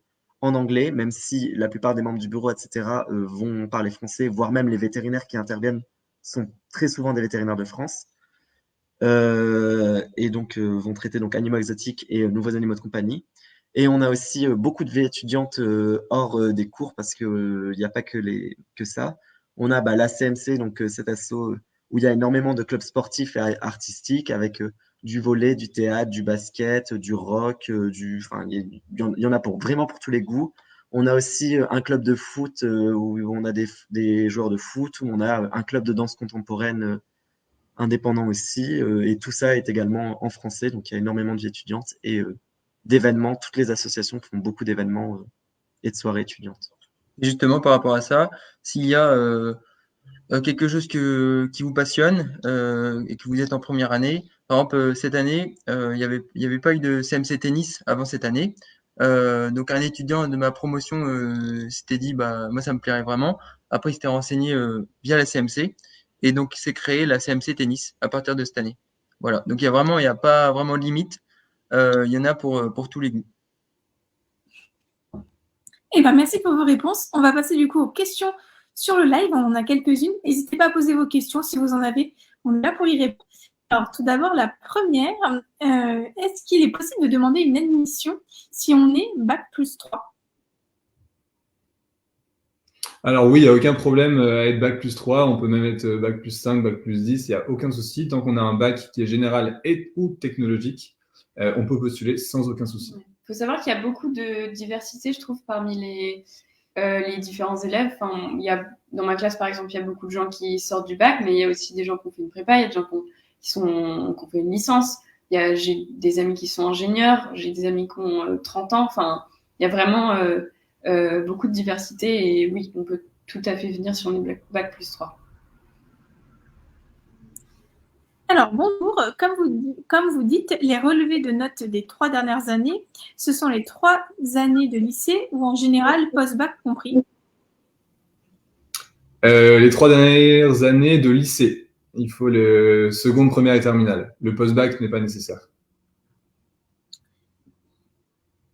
en anglais, même si la plupart des membres du bureau, etc., vont parler français, voire même les vétérinaires qui interviennent sont très souvent des vétérinaires de France. Et donc vont traiter donc animaux exotiques et nouveaux animaux de compagnie. Et on a aussi beaucoup de vie étudiantes hors des cours parce que il n'y a pas que ça. On a la CMC, donc cet asso où il y a énormément de clubs sportifs et artistiques avec du volley, du théâtre, du basket, du rock, il y en a vraiment pour tous les goûts. On a aussi un club de foot où on a des joueurs de foot, où on a un club de danse contemporaine indépendant aussi. Et tout ça est également en français, donc il y a énormément de vie étudiantes et d'événements. Toutes les associations font beaucoup d'événements et de soirées étudiantes. Justement, par rapport à ça, s'il y a quelque chose qui vous passionne et que vous êtes en première année, par exemple, cette année, il y avait pas eu de CMC tennis avant cette année. Donc, un étudiant de ma promotion s'était dit, moi, ça me plairait vraiment. Après, il s'était renseigné via la CMC. Et donc, c'est créé la CMC tennis à partir de cette année. Voilà. Donc, il n'y a pas vraiment de limite. Il y en a pour tous les goûts. Eh ben, merci pour vos réponses. On va passer du coup aux questions sur le live. On en a quelques-unes. N'hésitez pas à poser vos questions si vous en avez. On est là pour y répondre. Alors, tout d'abord, la première, est-ce qu'il est possible de demander une admission si on est Bac+3 ? Alors oui, il n'y a aucun problème à être Bac+3. On peut même être Bac+5, Bac+10. Il n'y a aucun souci. Tant qu'on a un bac qui est général et ou technologique, on peut postuler sans aucun souci. Il faut savoir qu'il y a beaucoup de diversité, je trouve, parmi les différents élèves. Enfin, dans ma classe, par exemple, il y a beaucoup de gens qui sortent du bac, mais il y a aussi des gens qui ont fait une prépa, il y a des gens qui ont fait une licence. J'ai des amis qui sont ingénieurs, j'ai des amis qui ont 30 ans. Enfin, il y a vraiment beaucoup de diversité et oui, on peut tout à fait venir sur les Bac+3. Alors, bonjour. Comme vous dites, les relevés de notes des 3 dernières années, ce sont les 3 années de lycée ou en général post-bac compris ? Les 3 dernières années de lycée. Il faut le seconde, première et terminale. Le post-bac n'est pas nécessaire.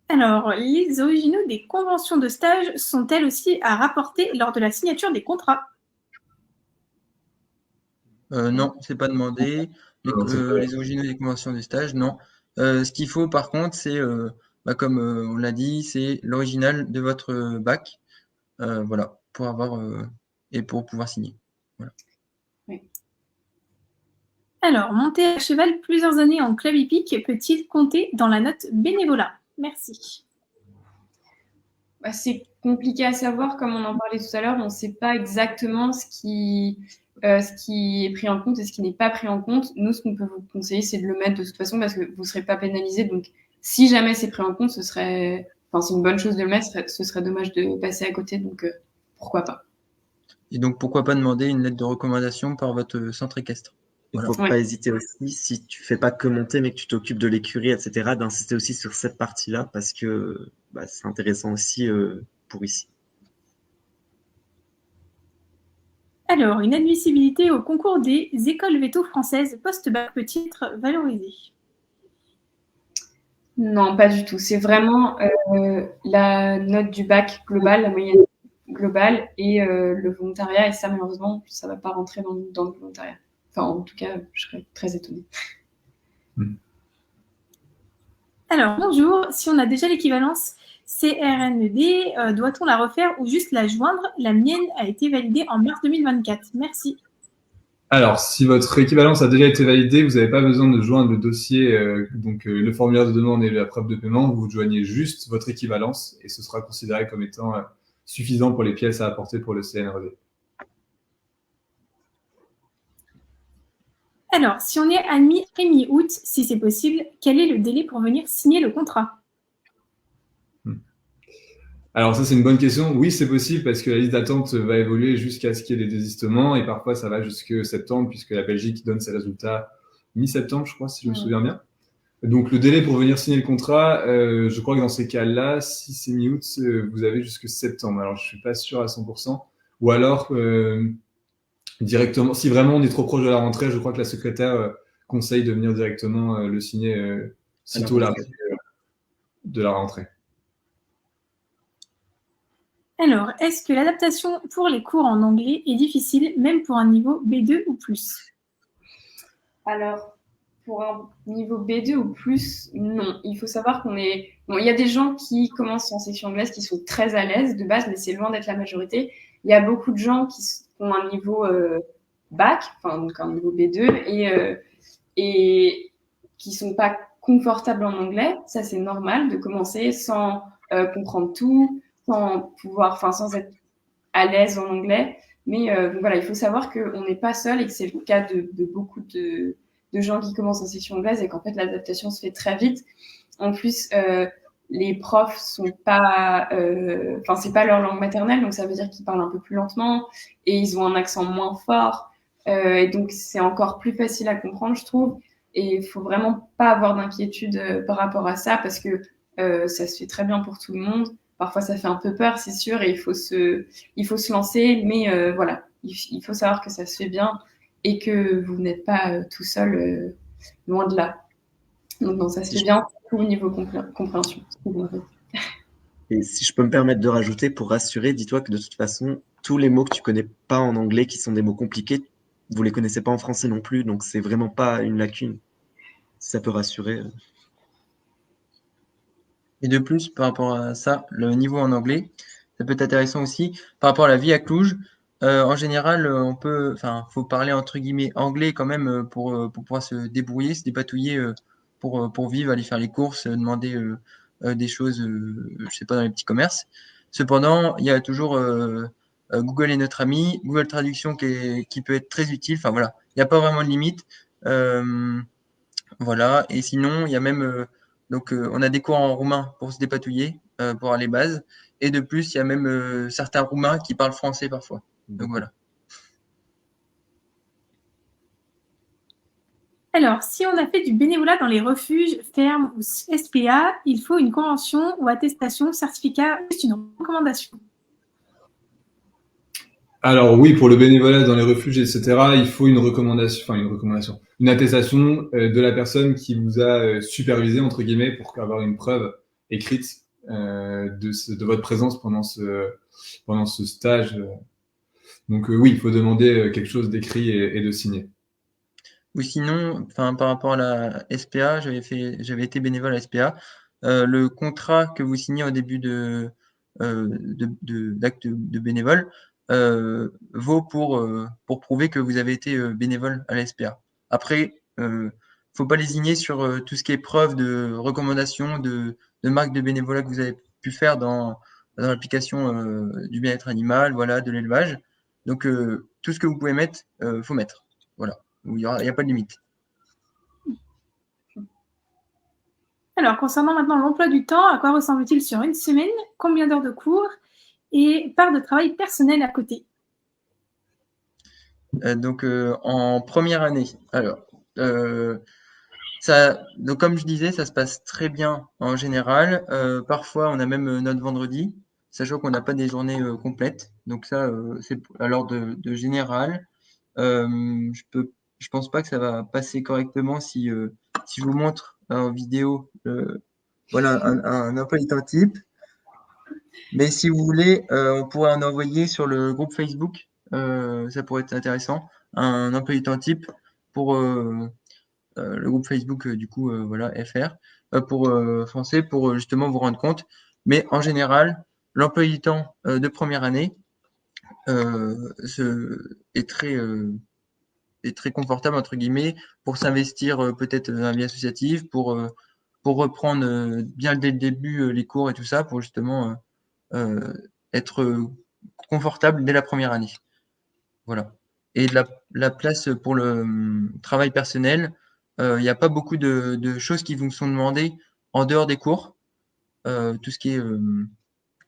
Alors, les originaux des conventions de stage sont-elles aussi à rapporter lors de la signature des contrats ? Non, c'est pas demandé. Les originaux des conventions de stage, non. Ce qu'il faut, par contre, c'est, comme on l'a dit, c'est l'original de votre bac. Voilà, pour avoir et pour pouvoir signer. Voilà. Oui. Alors, monter à cheval plusieurs années en club hippique peut-il compter dans la note bénévolat ? Merci. C'est compliqué à savoir, comme on en parlait tout à l'heure, on ne sait pas exactement ce qui est pris en compte et ce qui n'est pas pris en compte. Nous, ce qu'on peut vous conseiller, c'est de le mettre de toute façon parce que vous ne serez pas pénalisé. Donc, si jamais c'est pris en compte, c'est une bonne chose de le mettre. Ce serait dommage de passer à côté. Donc, pourquoi pas. Et donc, pourquoi pas demander une lettre de recommandation par votre centre équestre. Il ne faut pas hésiter aussi, si tu ne fais pas que monter, mais que tu t'occupes de l'écurie, etc., d'insister aussi sur cette partie-là parce que c'est intéressant aussi pour ici. Alors, une admissibilité au concours des écoles véto françaises post-bac peut-il être valorisée ? Non, pas du tout. C'est vraiment la note du bac global, la moyenne globale et le volontariat. Et ça, malheureusement, ça ne va pas rentrer dans le volontariat. Enfin, en tout cas, je serais très étonnée. Alors, bonjour. Si on a déjà l'équivalence CRNED, doit-on la refaire ou juste la joindre ? La mienne a été validée en mars 2024. Merci. Alors, si votre équivalence a déjà été validée, vous n'avez pas besoin de joindre le dossier, le formulaire de demande et la preuve de paiement. Vous joignez juste votre équivalence et ce sera considéré comme étant suffisant pour les pièces à apporter pour le CNRD. Alors, si on est admis après mi-août, si c'est possible, quel est le délai pour venir signer le contrat? Alors ça, c'est une bonne question. Oui, c'est possible parce que la liste d'attente va évoluer jusqu'à ce qu'il y ait des désistements et parfois ça va jusque septembre puisque la Belgique donne ses résultats mi-septembre, je crois, si je me souviens bien. Donc le délai pour venir signer le contrat, je crois que dans ces cas-là, si c'est mi-août, vous avez jusque septembre. Alors je suis pas sûr à 100%. Ou alors directement, si vraiment on est trop proche de la rentrée, je crois que la secrétaire conseille de venir directement le signer sitôt la de la rentrée. Alors, est-ce que l'adaptation pour les cours en anglais est difficile, même pour un niveau B2 ou plus? Alors, pour un niveau B2 ou plus, non. Il faut savoir qu'on est... Bon, il y a des gens qui commencent en section anglaise qui sont très à l'aise de base, mais c'est loin d'être la majorité. Il y a beaucoup de gens qui ont un niveau bac, enfin donc un niveau B2, et qui sont pas confortables en anglais. Ça, c'est normal de commencer sans comprendre tout, sans être à l'aise en anglais. Mais donc voilà, il faut savoir qu'on n'est pas seul et que c'est le cas de beaucoup de gens qui commencent en section anglaise et qu'en fait l'adaptation se fait très vite. En plus, les profs sont pas, c'est pas leur langue maternelle, donc ça veut dire qu'ils parlent un peu plus lentement et ils ont un accent moins fort. Et donc c'est encore plus facile à comprendre, je trouve. Et il faut vraiment pas avoir d'inquiétude par rapport à ça parce que ça se fait très bien pour tout le monde. Parfois, ça fait un peu peur, c'est sûr, et il faut se lancer, mais voilà, il faut savoir que ça se fait bien et que vous n'êtes pas tout seul, loin de là. Donc, non, ça se fait bien au niveau compréhension. Et si je peux me permettre de rajouter, pour rassurer, dis-toi que de toute façon, tous les mots que tu connais pas en anglais, qui sont des mots compliqués, vous les connaissez pas en français non plus, donc c'est vraiment pas une lacune. Si ça peut rassurer. Et de plus, par rapport à ça, le niveau en anglais, ça peut être intéressant aussi. Par rapport à la vie à Cluj, en général, faut parler entre guillemets anglais quand même pour pouvoir se débrouiller, se dépatouiller pour vivre, aller faire les courses, demander des choses, je sais pas, dans les petits commerces. Cependant, il y a toujours Google est notre ami, Google Traduction qui peut être très utile. Enfin voilà, il n'y a pas vraiment de limite. Voilà. Et sinon, il y a même on a des cours en roumain pour se dépatouiller, pour les bases. Et de plus, il y a même certains Roumains qui parlent français parfois. Donc voilà. Alors, si on a fait du bénévolat dans les refuges, fermes ou SPA, il faut une convention ou attestation, certificat, juste une recommandation. Alors oui, pour le bénévolat dans les refuges, etc., il faut une attestation de la personne qui vous a supervisé, entre guillemets, pour avoir une preuve écrite de votre présence pendant ce stage. Donc oui, il faut demander quelque chose d'écrit et de signé. Ou sinon, par rapport à la SPA, j'avais été bénévole à SPA. Le contrat que vous signez au début d'acte de bénévole vaut pour prouver que vous avez été bénévole à la SPA. Après, faut pas lésigner sur tout ce qui est preuve de recommandation, de marque de bénévolat que vous avez pu faire dans l'application du bien-être animal, voilà, de l'élevage. Donc tout ce que vous pouvez mettre, faut mettre. Voilà. Il n'y a pas de limite. Alors, concernant maintenant l'emploi du temps, à quoi ressemble-t-il sur une semaine? Combien d'heures de cours? Et part de travail personnel à côté? En première année, alors, donc comme je disais, ça se passe très bien en général. Parfois, on a même notre vendredi, sachant qu'on n'a pas des journées complètes. Donc ça, c'est à l'ordre de général. Je pense pas que ça va passer correctement si je vous montre en vidéo voilà un emploi du temps type. Mais si vous voulez, on pourrait en envoyer sur le groupe Facebook. Ça pourrait être intéressant. Un emploi du temps type pour le groupe Facebook du coup voilà FR pour français pour justement vous rendre compte. Mais en général, l'emploi du temps de première année est est très confortable, entre guillemets, pour s'investir peut-être dans la vie associative, pour reprendre bien dès le début les cours et tout ça, pour justement être confortable dès la première année. Voilà. Et la place pour le travail personnel, il n'y a pas beaucoup de choses qui vous sont demandées en dehors des cours. Tout ce qui est,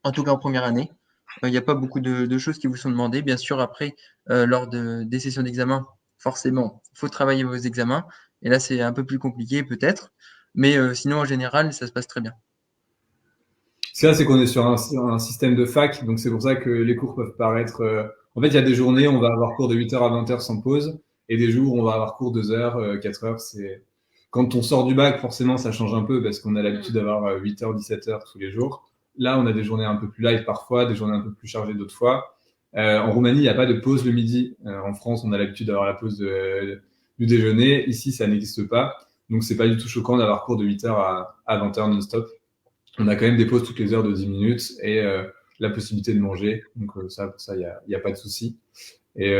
en tout cas en première année, il n'y a pas beaucoup de choses qui vous sont demandées. Bien sûr, après, lors des sessions d'examen, forcément, il faut travailler vos examens. Et là, c'est un peu plus compliqué peut-être. Mais sinon, en général, ça se passe très bien. Ce c'est qu'on est sur un système de fac, donc c'est pour ça que les cours peuvent paraître. En fait, il y a des journées, on va avoir cours de 8h à 20h sans pause, et des jours où on va avoir cours 2h, 4h. Quand on sort du bac, forcément, ça change un peu parce qu'on a l'habitude d'avoir 8h, 17h tous les jours. Là, on a des journées un peu plus light parfois, des journées un peu plus chargées d'autres fois. En Roumanie, il n'y a pas de pause le midi. En France, on a l'habitude d'avoir la pause du déjeuner. Ici, ça n'existe pas. Donc, c'est pas du tout choquant d'avoir cours de 8h à 20h non-stop. On a quand même des pauses toutes les heures de 10 minutes et la possibilité de manger. Donc ça, il y a pas de souci. Et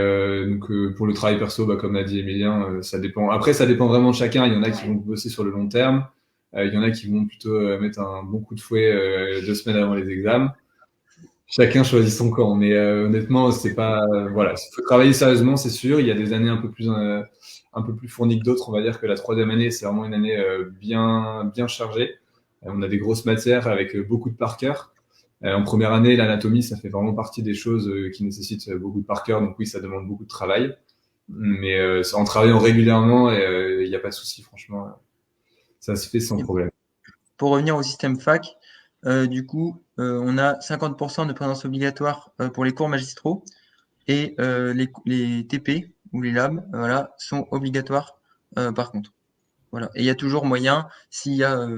donc pour le travail perso, comme l'a dit Emilien, ça dépend. Après, ça dépend vraiment de chacun. Il y en a qui vont bosser sur le long terme. Il y en a qui vont plutôt mettre un bon coup de fouet 2 semaines avant les examens. Chacun choisit son camp. Mais honnêtement, c'est pas voilà. Il faut travailler sérieusement, c'est sûr. Il y a des années un peu plus fournies que d'autres. On va dire que la 3e année, c'est vraiment une année bien chargée. On a des grosses matières avec beaucoup de par cœur. En première année, l'anatomie, ça fait vraiment partie des choses qui nécessitent beaucoup de par cœur. Donc oui, ça demande beaucoup de travail. Mais en travaillant régulièrement, il n'y a pas de souci, franchement. Ça se fait sans problème. Pour revenir au système fac, du coup, on a 50% de présence obligatoire pour les cours magistraux et les TP ou les labs voilà, sont obligatoires par contre. Voilà. Et il y a toujours moyen, s'il y a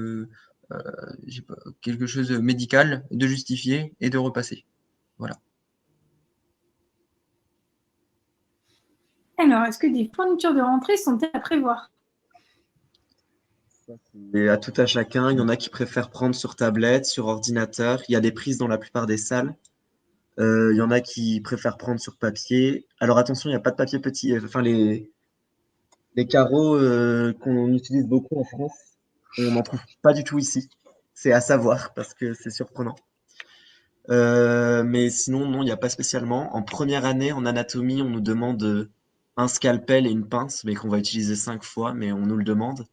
quelque chose de médical, de justifier et de repasser. Voilà. Alors, est-ce que des fournitures de rentrée sont-elles à prévoir? Et à tout à chacun, il y en a qui préfèrent prendre sur tablette, sur ordinateur. Il y a des prises dans la plupart des salles. Il y en a qui préfèrent prendre sur papier. Alors attention, il n'y a pas de papier petit. Enfin, les carreaux qu'on utilise beaucoup en France, on n'en trouve pas du tout ici. C'est à savoir parce que c'est surprenant. Mais sinon, non, il n'y a pas spécialement. En première année, en anatomie, on nous demande un scalpel et une pince, mais qu'on va utiliser 5 fois, mais on nous le demande.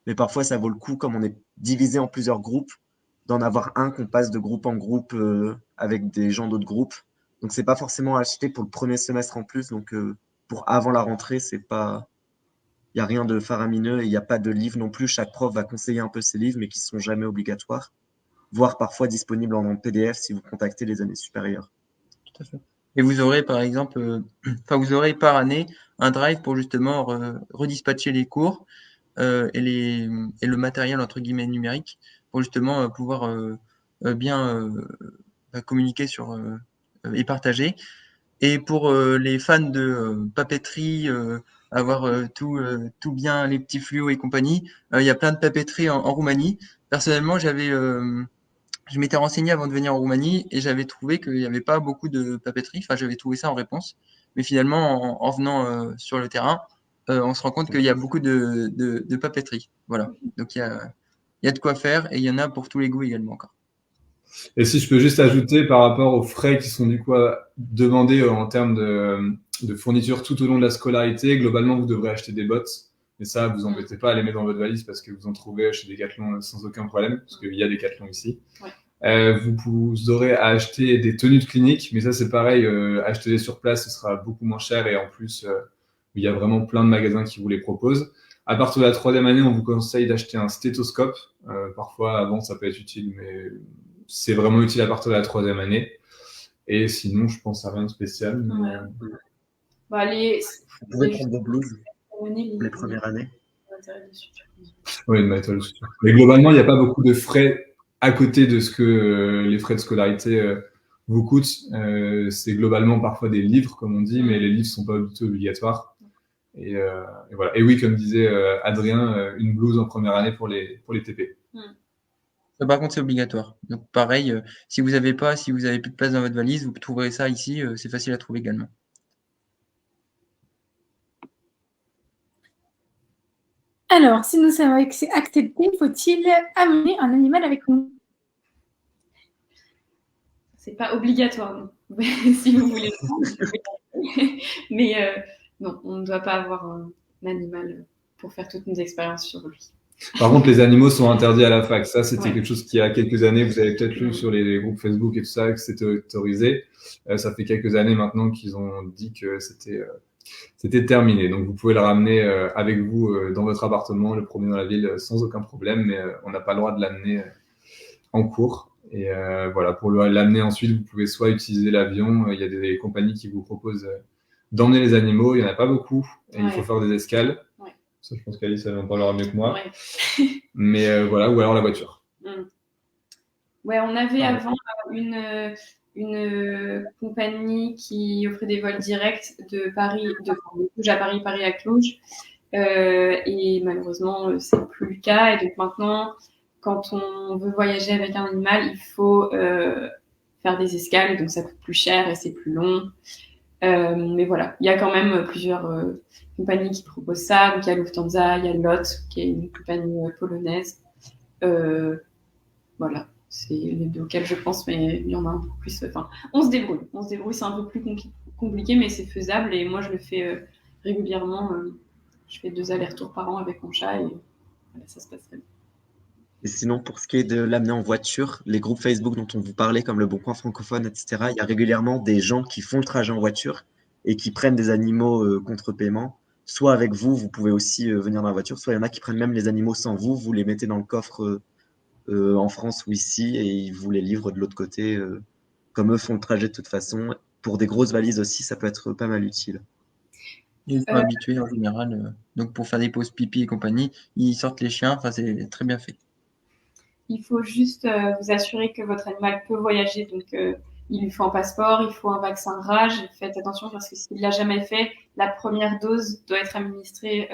Mais parfois, ça vaut le coup, comme on est divisé en plusieurs groupes, d'en avoir un qu'on passe de groupe en groupe avec des gens d'autres groupes. Donc, c'est pas forcément acheté pour le premier semestre en plus. Donc, pour avant la rentrée, c'est pas, il y a rien de faramineux et il n'y a pas de livre non plus. Chaque prof va conseiller un peu ses livres, mais qui sont jamais obligatoires, voire parfois disponibles en PDF si vous contactez les années supérieures. Tout à fait. Et vous aurez par exemple, vous aurez par année un drive pour justement redispatcher les cours et le matériel entre guillemets numérique pour justement pouvoir bien communiquer sur et partager. Et pour les fans de papeterie, avoir tout bien les petits fluos et compagnie, il y a plein de papeterie en Roumanie. Personnellement, je m'étais renseigné avant de venir en Roumanie et j'avais trouvé qu'il n'y avait pas beaucoup de papeterie. Enfin, j'avais trouvé ça en réponse. Mais finalement, en venant sur le terrain, on se rend compte qu'il y a beaucoup de papeterie. Voilà. Donc, il y a de quoi faire et il y en a pour tous les goûts également encore. Et si je peux juste ajouter par rapport aux frais qui sont du coup demandés en termes de fourniture tout au long de la scolarité, globalement, vous devrez acheter des bottes. Mais ça, vous embêtez pas à les mettre dans votre valise parce que vous en trouvez chez Decathlon sans aucun problème, parce qu'il y a Decathlon ici. Ouais. Vous aurez à acheter des tenues de clinique, mais ça c'est pareil, acheter-les sur place, ce sera beaucoup moins cher et en plus, il y a vraiment plein de magasins qui vous les proposent. À partir de la 3e année, on vous conseille d'acheter un stéthoscope. Parfois, avant, ça peut être utile, mais c'est vraiment utile à partir de la 3e année. Et sinon, je pense à rien de spécial. Mais... Ouais. Vous pouvez prendre vos blouses les premières années. Oui, le matériel de suture. Mais globalement, il n'y a pas beaucoup de frais à côté de ce que les frais de scolarité vous coûtent. C'est globalement parfois des livres, comme on dit, mais les livres ne sont pas du tout obligatoires. Et voilà. Et oui, comme disait Adrien, une blouse en première année pour les TP. Par contre, c'est obligatoire. Donc, pareil, si vous n'avez plus de place dans votre valise, vous trouverez ça ici. C'est facile à trouver également. Alors, si nous savons que c'est accepté, faut-il amener un animal avec nous? C'est pas obligatoire, non. Si vous voulez. Mais non, on ne doit pas avoir un animal pour faire toutes nos expériences sur lui. Par contre, les animaux sont interdits à la fac. Ça, c'était Ouais. quelque chose qui, il y a quelques années, vous avez peut-être lu sur les groupes Facebook et tout ça, que c'était autorisé. Ça fait quelques années maintenant qu'ils ont dit que c'était terminé. Donc, vous pouvez le ramener avec vous dans votre appartement, le promener dans la ville sans aucun problème, mais on n'a pas le droit de l'amener en cours. Et voilà, pour l'amener ensuite, vous pouvez soit utiliser l'avion. Il y a des compagnies qui vous proposent d'emmener les animaux. Il n'y en a pas beaucoup. Et il faut faire des escales. Ouais. Ça, je pense qu'Alice, elle en parlera mieux que moi. Ouais. Mais voilà, ou alors la voiture. Ouais, on avait avant une compagnie qui offrait des vols directs de Paris, de Cluj à Paris, Paris à Cluj. Et malheureusement, c'est plus le cas. Et donc maintenant, quand on veut voyager avec un animal, il faut faire des escales. Et donc ça coûte plus cher et c'est plus long. Mais voilà, il y a quand même plusieurs compagnies qui proposent ça. Donc il y a Lufthansa, il y a LOT, qui est une compagnie polonaise. Voilà, c'est les deux auxquels je pense, mais il y en a un peu plus. Enfin, on se débrouille, c'est un peu plus compliqué, mais c'est faisable. Et moi, je le fais régulièrement. Je fais 2 allers-retours par an avec mon chat et voilà, ça se passe très bien. Et sinon, pour ce qui est de l'amener en voiture, les groupes Facebook dont on vous parlait, comme le Bon Coin francophone, etc., il y a régulièrement des gens qui font le trajet en voiture et qui prennent des animaux contre paiement. Soit avec vous, vous pouvez aussi venir dans la voiture, soit il y en a qui prennent même les animaux sans vous, vous les mettez dans le coffre en France ou ici et ils vous les livrent de l'autre côté. Comme eux font le trajet de toute façon. Pour des grosses valises aussi, ça peut être pas mal utile. Ils sont habitués en général. Donc pour faire des pauses pipi et compagnie, ils sortent les chiens. Enfin, c'est très bien fait. Il faut juste vous assurer que votre animal peut voyager. Donc, il lui faut un passeport, il faut un vaccin rage. Faites attention parce que s'il ne l'a jamais fait, la première dose doit être administrée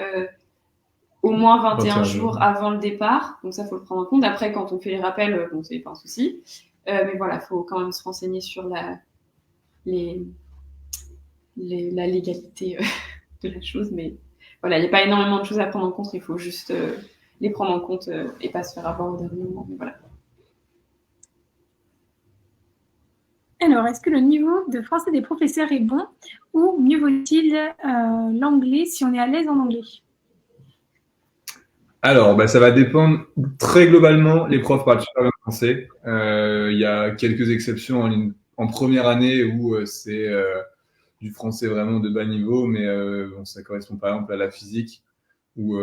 au moins 21 jours avant le départ. Donc ça, il faut le prendre en compte. Après, quand on fait les rappels, bon, c'est pas un souci. Mais voilà, il faut quand même se renseigner sur la légalité de la chose. Mais voilà, il n'y a pas énormément de choses à prendre en compte. Il faut juste les prendre en compte et pas se faire avoir au dernier moment. Mais voilà. Alors, est-ce que le niveau de français des professeurs est bon ou mieux vaut-il l'anglais si on est à l'aise en anglais? Alors, ça va dépendre. Très globalement, les profs parlent super bien français. Il y a quelques exceptions en première année où c'est du français vraiment de bas niveau, mais bon, ça correspond par exemple à la physique où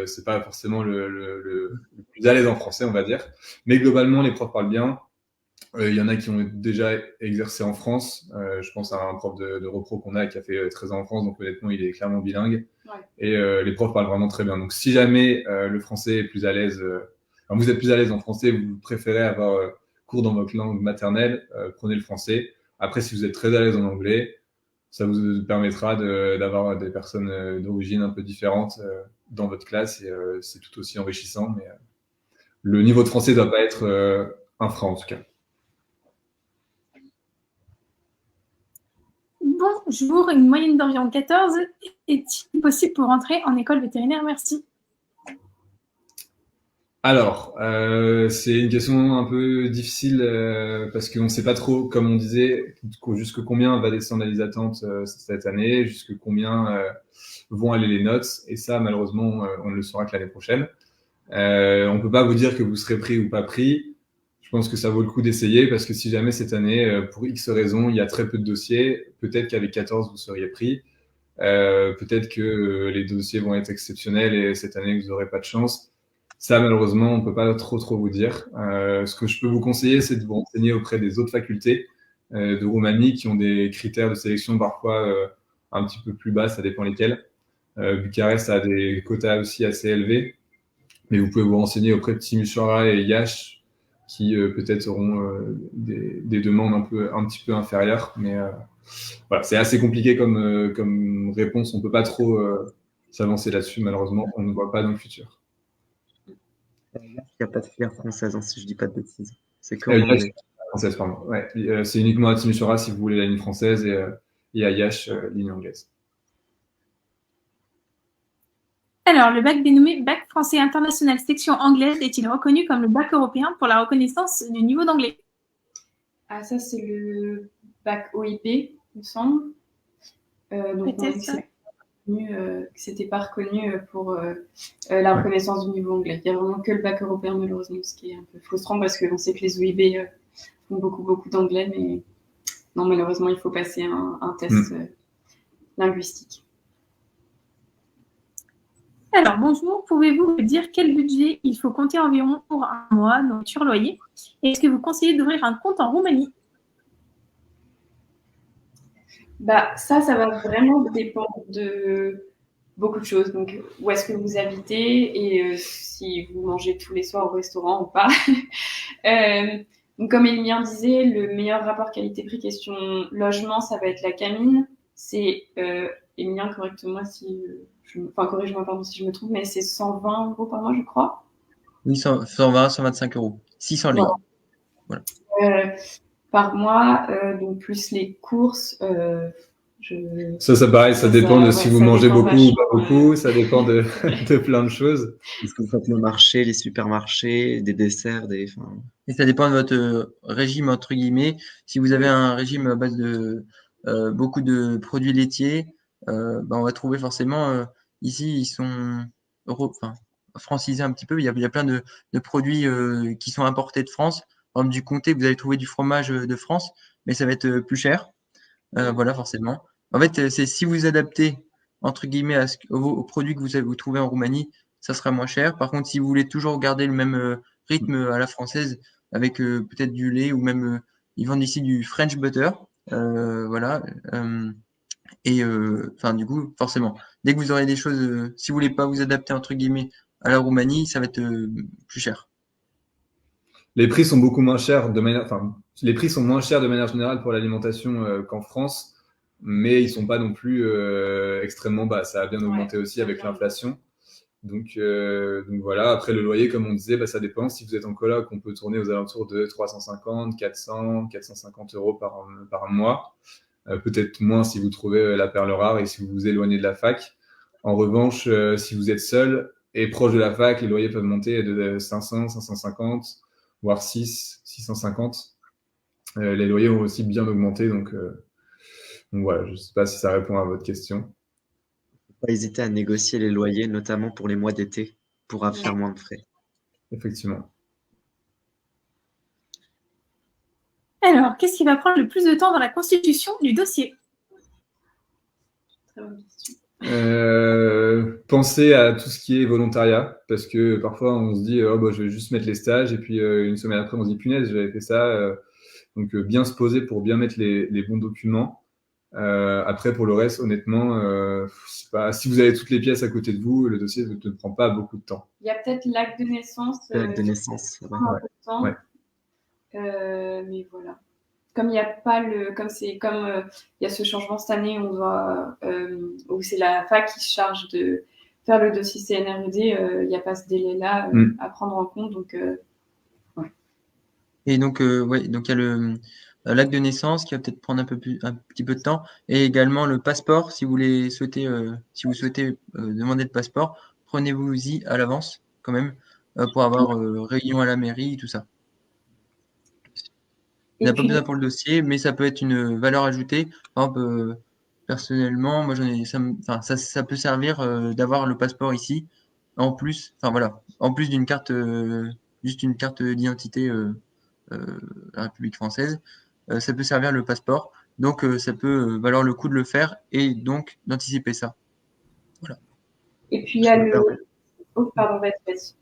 c'est pas forcément le plus à l'aise en français, on va dire. Mais globalement, les profs parlent bien. Il y en a qui ont déjà exercé en France. Je pense à un prof de repro qu'on a qui a fait 13 ans en France, donc honnêtement, il est clairement bilingue. Ouais. Et les profs parlent vraiment très bien. Donc, si jamais le français est plus à l'aise, vous êtes plus à l'aise en français, vous préférez avoir cours dans votre langue maternelle, prenez le français. Après, si vous êtes très à l'aise en anglais, ça vous permettra d'avoir des personnes d'origine un peu différentes dans votre classe et c'est tout aussi enrichissant. Mais le niveau de français ne doit pas être un frein en tout cas. Bonjour, une moyenne d'environ 14. Est-il possible pour entrer en école vétérinaire? Merci. Alors, c'est une question un peu difficile parce qu'on ne sait pas trop, comme on disait, jusque combien va descendre les attentes cette année, jusque combien vont aller les notes. Et ça, malheureusement, on ne le saura que l'année prochaine. On ne peut pas vous dire que vous serez pris ou pas pris. Je pense que ça vaut le coup d'essayer parce que si jamais cette année, pour X raisons, il y a très peu de dossiers, peut-être qu'avec 14, vous seriez pris. Peut-être que les dossiers vont être exceptionnels et cette année, vous n'aurez pas de chance. Ça, malheureusement, on ne peut pas trop vous dire. Ce que je peux vous conseiller, c'est de vous renseigner auprès des autres facultés de Roumanie qui ont des critères de sélection parfois un petit peu plus bas, ça dépend lesquels. Bucarest a des quotas aussi assez élevés, mais vous pouvez vous renseigner auprès de Timișoara et Iași qui peut-être auront des demandes un petit peu inférieures. Mais voilà, c'est assez compliqué comme réponse. On ne peut pas trop s'avancer là-dessus, malheureusement. On ne voit pas dans le futur. Il n'y a pas de filière française, si je ne dis pas de bêtises. C'est que française, pardon. Ouais, c'est uniquement à Timișoara si vous voulez la ligne française et à Iași, ligne anglaise. Alors, le bac dénommé Bac français international section anglaise est-il reconnu comme le bac européen pour la reconnaissance du niveau d'anglais? Ah, ça, c'est le bac OIP, il me semble. Donc, on a dit que c'était pas reconnu pour la reconnaissance du niveau anglais. Il n'y a vraiment que le bac européen, malheureusement, ce qui est un peu frustrant parce qu'on sait que les OIB font beaucoup d'anglais, mais non, malheureusement, il faut passer un test linguistique. Alors, bonjour, pouvez-vous me dire quel budget il faut compter environ pour un mois, nourriture, loyer? Et est-ce que vous conseillez d'ouvrir un compte en Roumanie? Ça va vraiment dépendre de beaucoup de choses. Donc, où est-ce que vous habitez et si vous mangez tous les soirs au restaurant ou pas. Donc, comme Emilien disait, le meilleur rapport qualité-prix question logement, ça va être la Camine. C'est, Emilien, correcte-moi corrige-moi pardon si je me trompe, mais c'est 120 € par mois, je crois. Oui, 120, 125 €. 600 livres. Voilà. Par mois, donc plus les courses. Ça pareil, ça dépend de si vous mangez beaucoup ou pas beaucoup, ça dépend de plein de choses. Est-ce que vous faites le marché, les supermarchés, des desserts, Et ça dépend de votre régime, entre guillemets. Si vous avez un régime à base de beaucoup de produits laitiers, on va trouver forcément, ici, ils sont francisés un petit peu. Il y a plein de produits qui sont importés de France. Par exemple, du comté, vous allez trouver du fromage de France, mais ça va être plus cher. Voilà, forcément. En fait, c'est si vous adaptez, entre guillemets, aux produits que vous trouvez en Roumanie, ça sera moins cher. Par contre, si vous voulez toujours garder le même rythme à la française, avec peut-être du lait ou même, ils vendent ici du French butter. Voilà. Du coup, forcément, dès que vous aurez des choses, si vous voulez pas vous adapter, entre guillemets, à la Roumanie, ça va être plus cher. Les prix sont beaucoup moins chers les prix sont moins chers de manière générale pour l'alimentation qu'en France, mais ils sont pas non plus extrêmement bas. Ça a bien augmenté aussi avec l'inflation. Donc voilà. Après le loyer, comme on disait, ça dépend. Si vous êtes en coloc, on peut tourner aux alentours de 350, 400, 450 € par mois. Peut-être moins si vous trouvez la perle rare et si vous vous éloignez de la fac. En revanche, si vous êtes seul et proche de la fac, les loyers peuvent monter de 500, 550, voire 650. Les loyers ont aussi bien augmenté, donc voilà, je ne sais pas si ça répond à votre question. Pas hésiter à négocier les loyers, notamment pour les mois d'été, pour faire moins de frais. Effectivement. Alors, qu'est-ce qui va prendre le plus de temps dans la constitution du dossier? Très bonne question. Pensez à tout ce qui est volontariat, parce que parfois on se dit je vais juste mettre les stages et puis une semaine après on se dit punaise j'avais fait ça. Donc bien se poser pour bien mettre les bons documents. Après pour le reste honnêtement, si vous avez toutes les pièces à côté de vous, le dossier ne prend pas beaucoup de temps. Il y a peut-être l'acte de naissance. L'acte de naissance, ça va. Un peu de temps. Ouais. Mais voilà. Comme il y a pas il y a ce changement cette année, où c'est la fac qui se charge de faire le dossier CNRED, il n'y a pas ce délai-là à prendre en compte. Donc, ouais. Et donc, donc il y a l'acte de naissance qui va peut-être prendre un petit peu de temps, et également le passeport. Si vous souhaitez demander le passeport, prenez-vous-y à l'avance quand même pour avoir réunion à la mairie, tout ça. Il n'y a pas besoin pour le dossier, mais ça peut être une valeur ajoutée. Par exemple, personnellement, moi ça peut servir d'avoir le passeport ici, en plus d'une carte, juste une carte d'identité la République française, ça peut servir le passeport. Donc ça peut valoir le coup de le faire et donc d'anticiper ça. Voilà. Et puis il y a Oh, pardon, vas-y.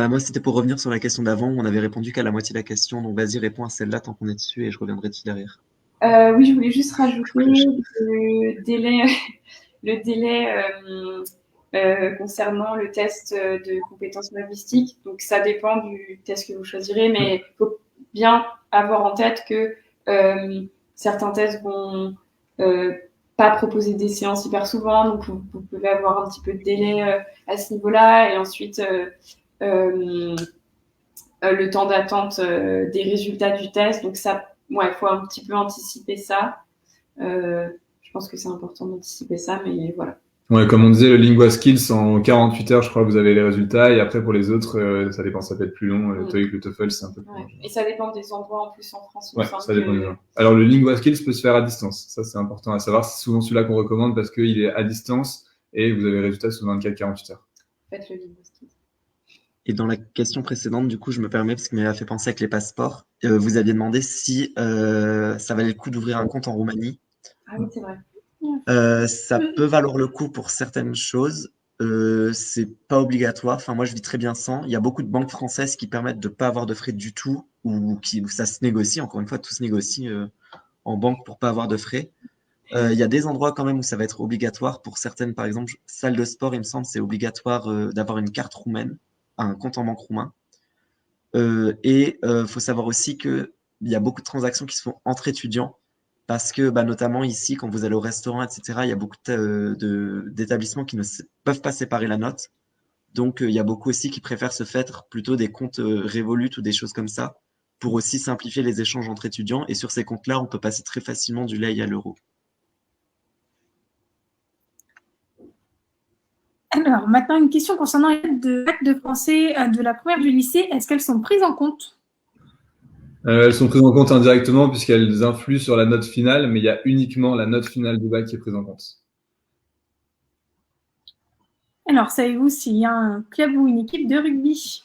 Moi, c'était pour revenir sur la question d'avant. On avait répondu qu'à la moitié de la question. Donc, vas-y, réponds à celle-là tant qu'on est dessus et je reviendrai dessus derrière. Oui, je voulais juste rajouter le délai concernant le test de compétences linguistiques. Donc, ça dépend du test que vous choisirez, mais il faut bien avoir en tête que certains tests vont pas proposer des séances hyper souvent, donc vous pouvez avoir un petit peu de délai à ce niveau-là, et ensuite le temps d'attente des résultats du test. Donc ça, il faut un petit peu anticiper ça. Je pense que c'est important d'anticiper ça, mais voilà. Ouais, comme on disait, le Lingua Skills, en 48 heures, je crois que vous avez les résultats. Et après, pour les autres, ça dépend, ça peut être plus long. Le TOEIC, le TOEFL, c'est un peu plus long. Et ça dépend des endroits en plus en France. Ouais, ça dépend des endroits. Alors, le Lingua Skills peut se faire à distance. Ça, c'est important à savoir. C'est souvent celui-là qu'on recommande parce qu'il est à distance et vous avez les résultats sous 24-48 heures. Faites le Lingua Skills. Et dans la question précédente, du coup, je me permets, parce qu'il m'a fait penser avec les passeports, vous aviez demandé si ça valait le coup d'ouvrir un compte en Roumanie. Ah oui, c'est vrai. Ça peut valoir le coup pour certaines choses. C'est pas obligatoire. Enfin, moi, je vis très bien sans. Il y a beaucoup de banques françaises qui permettent de pas avoir de frais du tout ou où ça se négocie. Encore une fois, tout se négocie en banque pour pas avoir de frais. Il y a des endroits quand même où ça va être obligatoire. Pour certaines, par exemple, salles de sport, il me semble, c'est obligatoire d'avoir une carte roumaine, un compte en banque roumain. Faut savoir aussi qu'il y a beaucoup de transactions qui se font entre étudiants parce que, notamment ici, quand vous allez au restaurant, etc., il y a beaucoup d'établissements qui ne peuvent pas séparer la note. Donc, il y a beaucoup aussi qui préfèrent se faire plutôt des comptes Revolut ou des choses comme ça pour aussi simplifier les échanges entre étudiants. Et sur ces comptes-là, on peut passer très facilement du lei à l'euro. Alors, maintenant, une question concernant les notes de français de la première du lycée. Est-ce qu'elles sont prises en compte? Elles sont prises en compte indirectement puisqu'elles influent sur la note finale, mais il y a uniquement la note finale du bac qui est prise en compte. Alors, savez-vous s'il y a un club ou une équipe de rugby?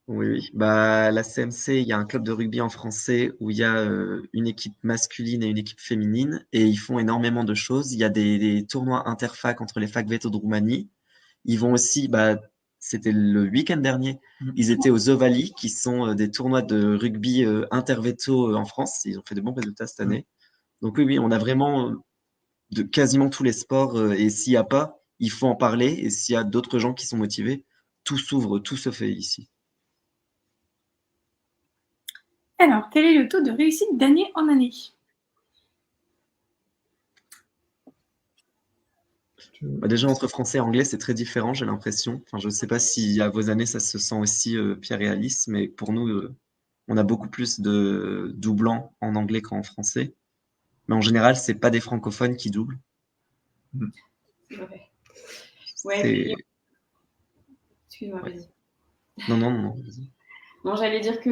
Oui. La CMC, il y a un club de rugby en français où il y a une équipe masculine et une équipe féminine et ils font énormément de choses. Il y a des tournois interfac entre les facs Veto de Roumanie. Ils vont aussi, c'était le week-end dernier, ils étaient aux Ovalie, qui sont des tournois de rugby interveto en France. Ils ont fait de bons résultats cette année. Donc oui, on a vraiment de quasiment tous les sports. Et s'il n'y a pas, il faut en parler. Et s'il y a d'autres gens qui sont motivés, tout s'ouvre, tout se fait ici. Alors, quel est le taux de réussite d'année en année? Déjà, entre français et anglais, c'est très différent, j'ai l'impression. Enfin, je ne sais pas si à vos années, ça se sent aussi, Pierre et Alice, mais pour nous, on a beaucoup plus de doublants en anglais qu'en français. Mais en général, c'est pas des francophones qui doublent. C'est vrai. Ouais, excuse-moi, vas-y. Non, vas-y. Non, j'allais dire que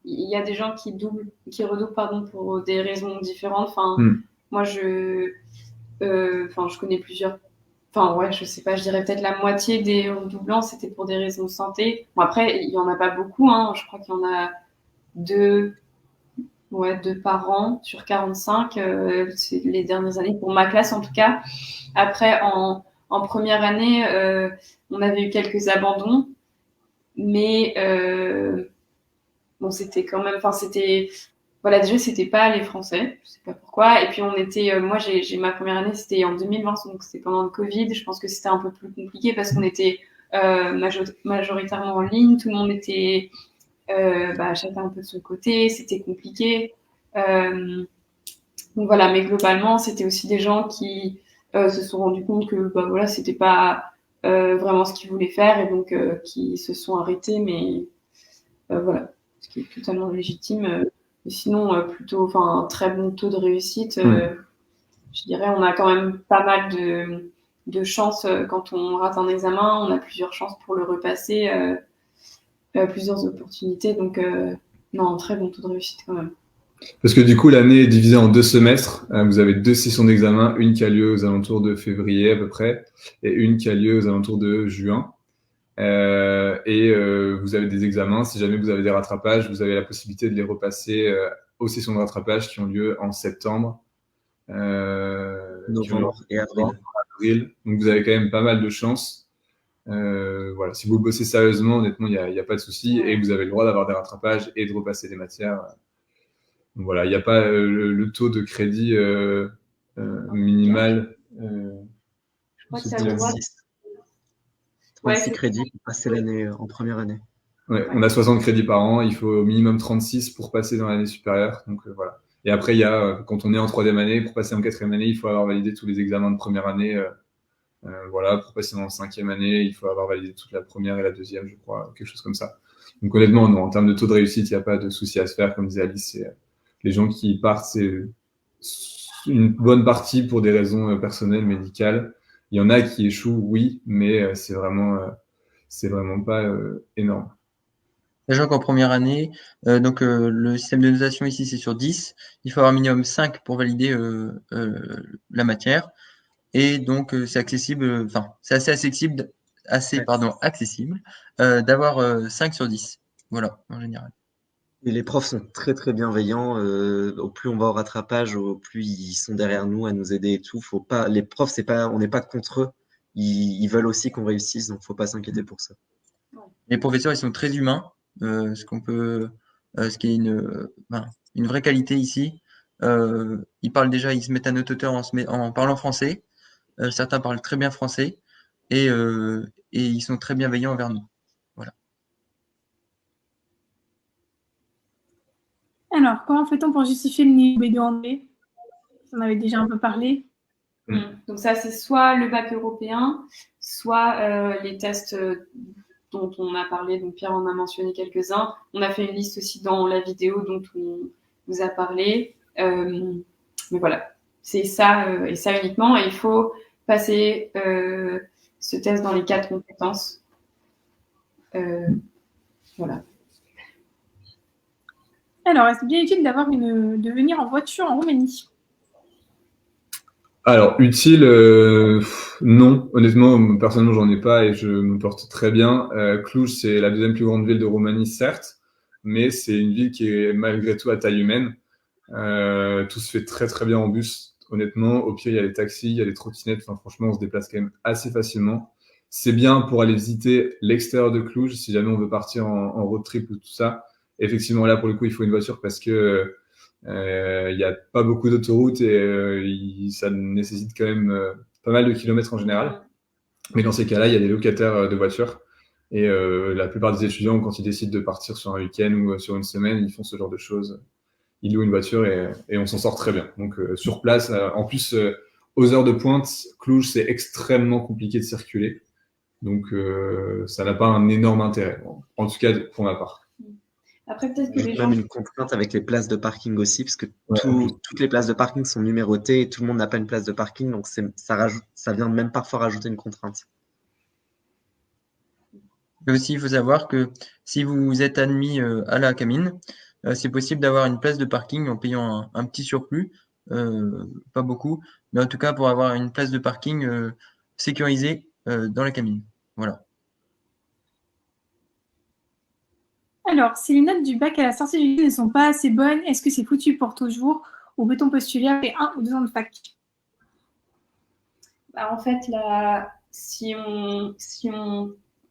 il y a des gens qui redoublent, pardon, pour des raisons différentes. Enfin, moi, je connais plusieurs. Enfin, ouais, je sais pas, je dirais peut-être la moitié des redoublants, c'était pour des raisons de santé. Bon, après, il y en a pas beaucoup, hein. Je crois qu'il y en a deux par an sur 45, c'est les dernières années, pour ma classe en tout cas. Après, en première année, on avait eu quelques abandons. Mais bon, c'était quand même, déjà c'était pas les Français, je sais pas pourquoi. Et puis on était, moi j'ai ma première année, c'était en 2020, donc c'était pendant le Covid. Je pense que c'était un peu plus compliqué parce qu'on était majoritairement en ligne, tout le monde était chacun un peu de son côté, c'était compliqué. Donc voilà, mais globalement c'était aussi des gens qui se sont rendus compte que c'était pas vraiment ce qu'ils voulaient faire et donc qui se sont arrêtés, mais voilà, ce qui est totalement légitime. Mais sinon, plutôt, un très bon taux de réussite. Je dirais, on a quand même pas mal de chance quand on rate un examen. On a plusieurs chances pour le repasser, plusieurs opportunités. Donc, non, très bon taux de réussite quand même. Parce que du coup, l'année est divisée en 2 semestres. Vous avez 2 sessions d'examen, une qui a lieu aux alentours de février à peu près, et une qui a lieu aux alentours de juin. Vous avez des examens. Si jamais vous avez des rattrapages, vous avez la possibilité de les repasser aux sessions de rattrapage qui ont lieu en septembre, novembre et avril. Donc vous avez quand même pas mal de chance. Voilà, si vous bossez sérieusement, honnêtement, il y a pas de souci, et vous avez le droit d'avoir des rattrapages et de repasser des matières. Donc voilà, il n'y a pas le taux de crédit minimal. Je crois que c'est à 36 crédits pour passer l'année en première année. Ouais, on a 60 crédits par an, il faut au minimum 36 pour passer dans l'année supérieure. Donc voilà. Et après, il y a, quand on est en 3e année, pour passer en 4e année, il faut avoir validé tous les examens de première année. Voilà, pour passer dans la 5e année, il faut avoir validé toute la première et la 2e, je crois, quelque chose comme ça. Donc honnêtement, non, en termes de taux de réussite, il n'y a pas de souci à se faire, comme disait Alice. Les gens qui partent, une bonne partie pour des raisons personnelles, médicales. Il y en a qui échouent, oui, mais c'est vraiment pas énorme. Sachant qu'en première année, le système de notation ici, c'est sur 10. Il faut avoir minimum 5 pour valider la matière. Et donc, c'est accessible, c'est assez accessible, accessible d'avoir 5 sur 10. Voilà, en général. Et les profs sont très très bienveillants. Au plus on va au rattrapage, au plus ils sont derrière nous à nous aider et tout. Faut pas, les profs, on n'est pas contre eux. Ils veulent aussi qu'on réussisse, donc faut pas s'inquiéter pour ça. Les professeurs, ils sont très humains, ce qui est une vraie qualité ici. Ils se mettent à notre hauteur en parlant français. Certains parlent très bien français et ils sont très bienveillants envers nous. Voilà. Alors, comment fait-on pour justifier le niveau B2 en anglais? On avait déjà un peu parlé. Donc ça, c'est soit le bac européen, soit les tests dont on a parlé, donc Pierre en a mentionné quelques-uns. On a fait une liste aussi dans la vidéo dont on vous a parlé. Mais voilà, c'est ça et ça uniquement. Et il faut passer ce test dans les 4 compétences. Voilà. Alors, est-ce bien utile de venir en voiture en Roumanie? Alors, utile, non. Honnêtement, personnellement, j'en ai pas et je me porte très bien. Cluj, c'est la deuxième plus grande ville de Roumanie, certes, mais c'est une ville qui est malgré tout à taille humaine. Tout se fait très très bien en bus, honnêtement. Au pire, il y a les taxis, il y a les trottinettes. Enfin, franchement, on se déplace quand même assez facilement. C'est bien pour aller visiter l'extérieur de Cluj, si jamais on veut partir en road trip ou tout ça. Effectivement, là, pour le coup, il faut une voiture parce que il n'y a pas beaucoup d'autoroutes et ça nécessite quand même pas mal de kilomètres en général. Mais dans ces cas-là, il y a des locataires de voitures. Et la plupart des étudiants, quand ils décident de partir sur un week-end ou sur une semaine, ils font ce genre de choses. Ils louent une voiture et on s'en sort très bien. Donc sur place, en plus, aux heures de pointe, Cluj, c'est extrêmement compliqué de circuler. Donc ça n'a pas un énorme intérêt, en tout cas pour ma part. Après, peut-être que les Même gens... une contrainte avec les places de parking aussi, parce que toutes les places de parking sont numérotées et tout le monde n'a pas une place de parking, donc ça vient même parfois rajouter une contrainte. Et aussi, il faut savoir que si vous êtes admis à la Camine, c'est possible d'avoir une place de parking en payant un petit surplus, pas beaucoup, mais en tout cas pour avoir une place de parking sécurisée dans la Camine. Voilà. Alors, si les notes du bac à la sortie du lycée ne sont pas assez bonnes, est-ce que c'est foutu pour toujours ou peut-on postuler après 1 ou 2 ans de fac? En fait, là, si on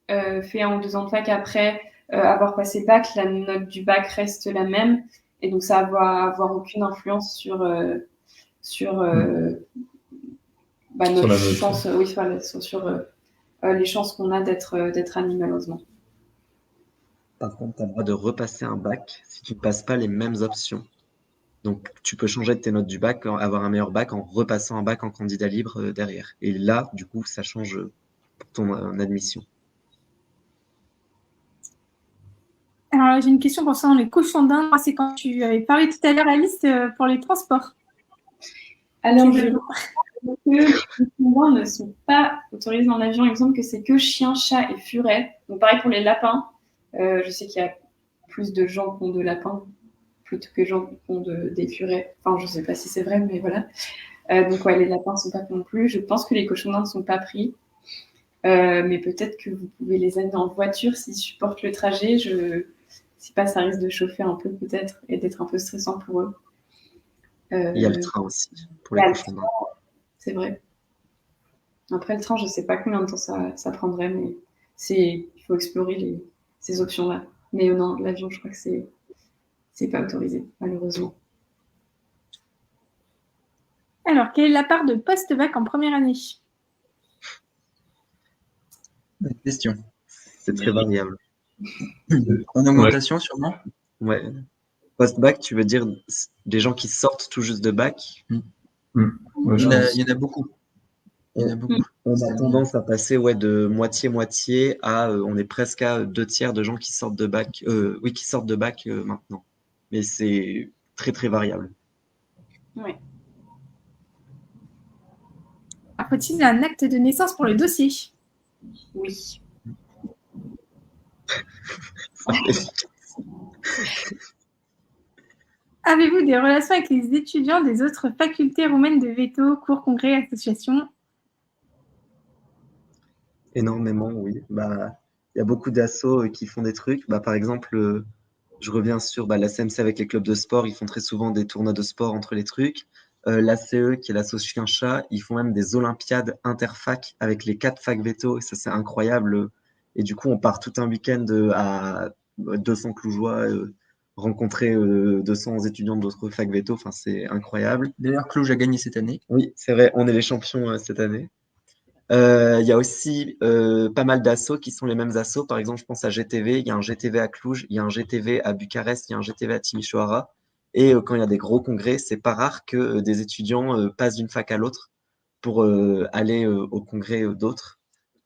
fait 1 ou 2 ans de fac après avoir passé bac, la note du bac reste la même. Et donc, ça va avoir aucune influence sur notre chance, sur les chances qu'on a d'être admis, malheureusement. Par contre, tu as le droit de repasser un bac si tu ne passes pas les mêmes options. Donc, tu peux changer de tes notes du bac, avoir un meilleur bac en repassant un bac en candidat libre derrière. Et là, du coup, ça change pour ton admission. Alors, j'ai une question concernant les cochons d'Inde. C'est quand tu avais parlé tout à l'heure, Alice, pour les transports. Alors, les cochons ne sont pas autorisés en avion. Il me semble que c'est que chiens, chats et furets. Donc, pareil pour les lapins. Je sais qu'il y a plus de gens qui ont de lapins plutôt que de gens qui ont des furets. Enfin, je ne sais pas si c'est vrai, mais voilà. Donc, ouais, les lapins ne sont pas pris non plus. Je pense que les cochons d'Inde ne sont pas pris. Mais peut-être que vous pouvez les amener en voiture s'ils supportent le trajet. Je sais pas, ça risque de chauffer un peu peut-être et d'être un peu stressant pour eux. Il y a le train aussi pour les cochons d'Inde. C'est vrai. Après le train, je ne sais pas combien de temps ça prendrait, mais il faut explorer ces options-là. Mais non, l'avion, je crois que c'est pas autorisé, malheureusement. Alors, quelle est la part de post-bac en première année? Bonne question. C'est très variable. En augmentation, sûrement? Ouais. Post-bac, tu veux dire des gens qui sortent tout juste de bac? Ouais, il y en a beaucoup. Il y en a beaucoup. On a tendance à passer de moitié-moitié à on est presque à 2/3 de gens qui sortent de bac, qui sortent de bac maintenant. Mais c'est très très variable. Ouais. faut-il un acte de naissance pour le dossier? Oui. Avez-vous des relations avec les étudiants des autres facultés roumaines de veto, cours, congrès, associations? Énormément, oui. Bah, il y a beaucoup d'assos qui font des trucs. Bah, par exemple, je reviens sur la CMC avec les clubs de sport. Ils font très souvent des tournois de sport entre les trucs. L'ACE, qui est l'asso Chien-Chat, ils font même des olympiades interfac avec les 4 facs veto. Et ça, c'est incroyable. Et du coup, on part tout un week-end à 200 Clougeois, rencontrer 200 étudiants d'autres facs veto. Enfin, c'est incroyable. D'ailleurs, Cluj a gagné cette année. Oui, c'est vrai, on est les champions cette année. Il y a aussi pas mal d'assos qui sont les mêmes assos. Par exemple, je pense à GTV. Il y a un GTV à Cluj, il y a un GTV à Bucarest, il y a un GTV à Timișoara. Et quand il y a des gros congrès, c'est pas rare que des étudiants passent d'une fac à l'autre pour aller au congrès d'autres.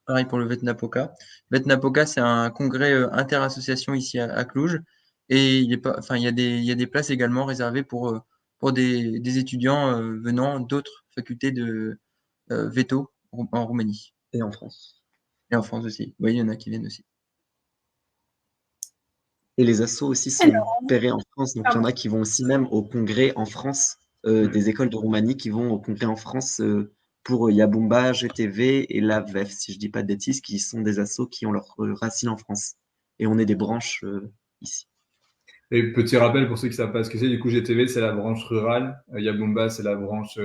Pareil pour le Vetnapoca. Vetnapoca, c'est un congrès interassociation ici à Cluj. Et il y a des places également réservées pour des étudiants venant d'autres facultés de veto en Roumanie. Et en France. Et en France aussi. Oui, il y en a qui viennent aussi. Et les assos aussi sont repérés en France. Donc, il y en a qui vont aussi même au congrès en France, des écoles de Roumanie qui vont au congrès en France pour Yabumba, GTV et la VEF, si je dis pas de bêtises, qui sont des assos qui ont leurs racines en France. Et on est des branches ici. Et petit rappel pour ceux qui ne savent pas ce que c'est, du coup, GTV, c'est la branche rurale. Yabumba, c'est la branche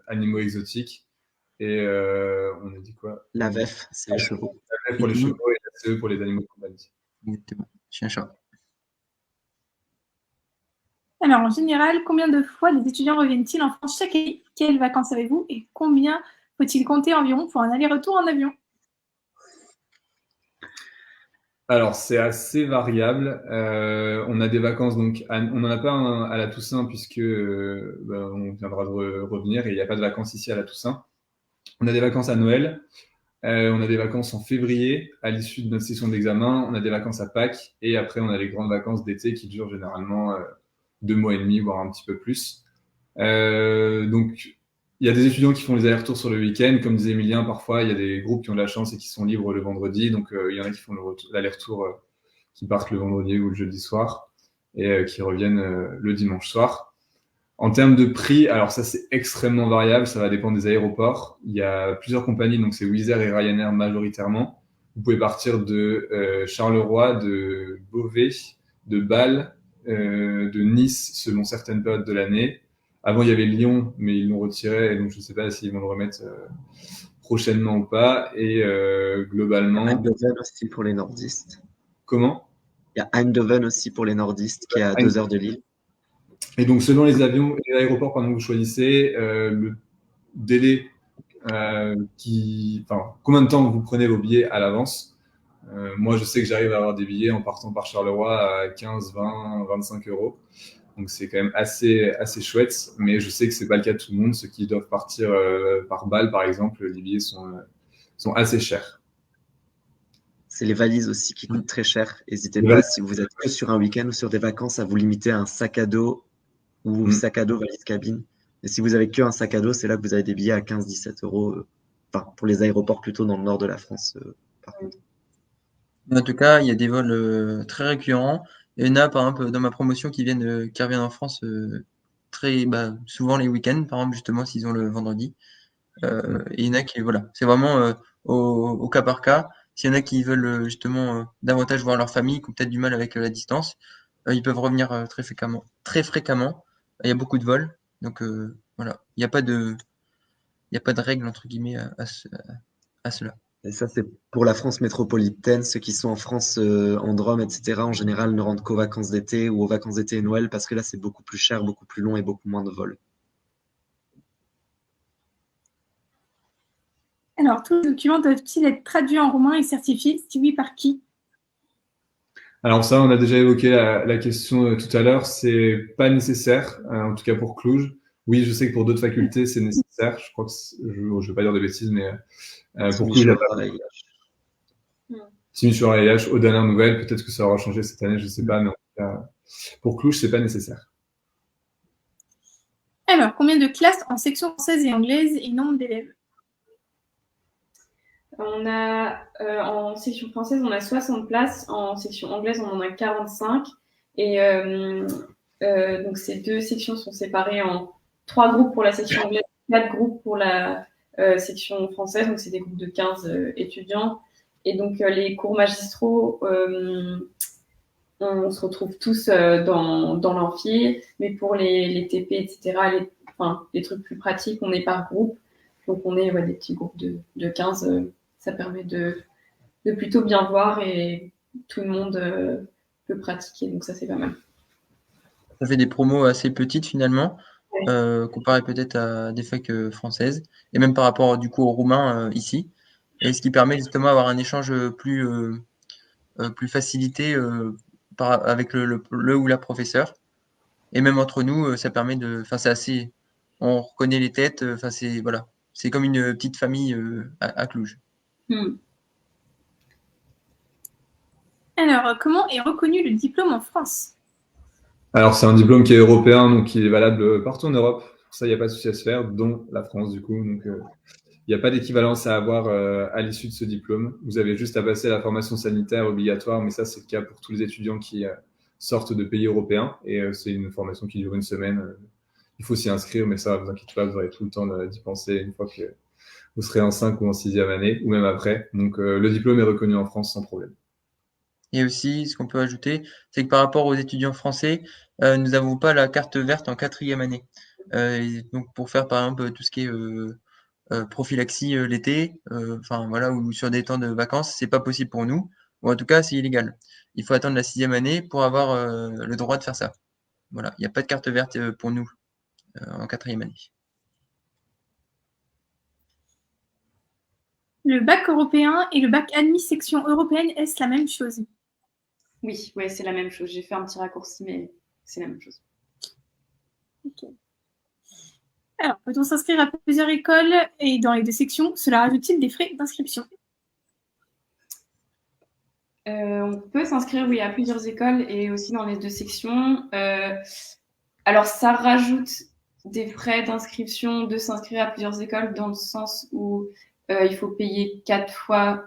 animaux exotiques. Et on a dit quoi? La VEF, c'est les chevaux. La VEF pour les chevaux et la CE pour les animaux de compagnie. Exactement. Chien-chat. Alors, en général, combien de fois les étudiants reviennent-ils en France chaque année? Quelles vacances avez-vous? Et combien faut-il compter environ pour un aller-retour en avion? Alors, c'est assez variable. On a des vacances, donc on n'en a pas à la Toussaint puisque on viendra de revenir et il n'y a pas de vacances ici à la Toussaint. On a des vacances à Noël, on a des vacances en février à l'issue de notre session d'examen, on a des vacances à Pâques et après on a les grandes vacances d'été qui durent généralement 2 mois et demi, voire un petit peu plus. Donc, il y a des étudiants qui font les allers-retours sur le week-end. Comme disait Emilien, parfois, il y a des groupes qui ont de la chance et qui sont libres le vendredi. Donc, il y en a qui font l'aller-retour, qui partent le vendredi ou le jeudi soir et qui reviennent le dimanche soir. En termes de prix, alors ça, c'est extrêmement variable. Ça va dépendre des aéroports. Il y a plusieurs compagnies, donc c'est Wizz Air et Ryanair majoritairement. Vous pouvez partir de Charleroi, de Beauvais, de Bâle, de Nice selon certaines périodes de l'année. Avant, il y avait Lyon, mais ils l'ont retiré, et donc je ne sais pas s'ils vont le remettre prochainement ou pas. Et globalement... Eindhoven aussi pour les nordistes. Comment? Il y a Eindhoven aussi pour les nordistes, qui est à 2 heures de Lille. Et donc, selon les avions et les aéroports que vous choisissez, le délai combien de temps vous prenez vos billets à l'avance. Moi, je sais que j'arrive à avoir des billets en partant par Charleroi à 15, 20, 25 euros. Donc, c'est quand même assez chouette. Mais je sais que c'est pas le cas de tout le monde. Ceux qui doivent partir par Bâle, par exemple, les billets sont assez chers. C'est les valises aussi qui coûtent très cher. N'hésitez pas, si vous êtes que sur un week-end ou sur des vacances, à vous limiter à un sac à dos ou sac à dos valise cabine. Et si vous avez qu'un sac à dos, c'est là que vous avez des billets à 15-17 euros. Pour les aéroports plutôt dans le nord de la France, par contre. En tout cas, il y a des vols très récurrents. Il y en a, par exemple, dans ma promotion qui reviennent en France souvent les week-ends, par exemple, justement, s'ils ont le vendredi. Et il y en a qui, voilà, c'est vraiment au cas par cas. S'il y en a qui veulent justement davantage voir leur famille, qui ont peut-être du mal avec la distance, ils peuvent revenir très fréquemment. Très fréquemment. Il y a beaucoup de vols. Donc voilà, il n'y a pas de règle, entre guillemets, à cela. Et ça, c'est pour la France métropolitaine. Ceux qui sont en France, en Drôme, etc., en général, ne rentrent qu'aux vacances d'été ou aux vacances d'été et Noël, parce que là, c'est beaucoup plus cher, beaucoup plus long et beaucoup moins de vols. Alors, tous les documents doivent-ils être traduits en roumain et certifiés? Si oui, par qui? Alors ça, on a déjà évoqué la question tout à l'heure. C'est pas nécessaire, en tout cas pour Cluj. Oui, je sais que pour d'autres facultés, c'est nécessaire. Je crois que je ne vais pas dire de bêtises, mais pour Cluj, il n'y a pas. Timișoara aux dernières nouvelles, peut-être que ça aura changé cette année, je ne sais pas, mais en tout cas, pour Cluj, c'est pas nécessaire. Alors, combien de classes en section française et anglaise et nombre d'élèves? On a, en section française, on a 60 places. En section anglaise, on en a 45. Et donc, ces 2 sections sont séparées en 3 groupes pour la section anglaise, 4 groupes pour la section française. Donc, c'est des groupes de 15 étudiants. Et donc, les cours magistraux, on se retrouve tous dans l'amphi. Mais pour les TP, etc., les trucs plus pratiques, on est par groupe. Donc, on est des petits groupes de 15. Ça permet de plutôt bien voir et tout le monde peut pratiquer. Donc, ça, c'est pas mal. Ça fait des promos assez petites finalement, Ouais. comparé peut-être à des facs françaises, et même par rapport du coup aux Roumains ici. Et ce qui permet justement d'avoir un échange plus facilité avec le ou la professeur. Et même entre nous, ça permet de. Enfin, c'est assez. On reconnaît les têtes. Enfin, c'est voilà. C'est comme une petite famille à Cluj. Alors, comment est reconnu le diplôme en France? Alors, c'est un diplôme qui est européen, donc qui est valable partout en Europe. Pour ça, il n'y a pas de souci à se faire, dont la France, du coup. Donc, il n'y a pas d'équivalence à avoir à l'issue de ce diplôme. Vous avez juste à passer la formation sanitaire obligatoire, mais ça, c'est le cas pour tous les étudiants qui sortent de pays européens. Et c'est une formation qui dure une semaine. Il faut s'y inscrire, mais ça, vous inquiétez pas, vous aurez tout le temps d'y penser une fois que vous serez en 5 ou en 6e année, ou même après. Donc, le diplôme est reconnu en France sans problème. Et aussi, ce qu'on peut ajouter, c'est que par rapport aux étudiants français, nous n'avons pas la carte verte en 4e année. Et donc, pour faire par exemple tout ce qui est prophylaxie l'été, enfin voilà, ou sur des temps de vacances, c'est pas possible pour nous, ou en tout cas, c'est illégal. Il faut attendre la 6e année pour avoir le droit de faire ça. Voilà, il n'y a pas de carte verte pour nous en 4e année. Le bac européen et le bac admis section européenne, est-ce la même chose? Oui, ouais, c'est la même chose. J'ai fait un petit raccourci, mais c'est la même chose. Ok. Alors, peut-on s'inscrire à plusieurs écoles et dans les 2 sections? Cela rajoute-t-il des frais d'inscription? On peut s'inscrire, oui, à plusieurs écoles et aussi dans les 2 sections. Alors, ça rajoute des frais d'inscription de s'inscrire à plusieurs écoles dans le sens où il faut payer 4 fois,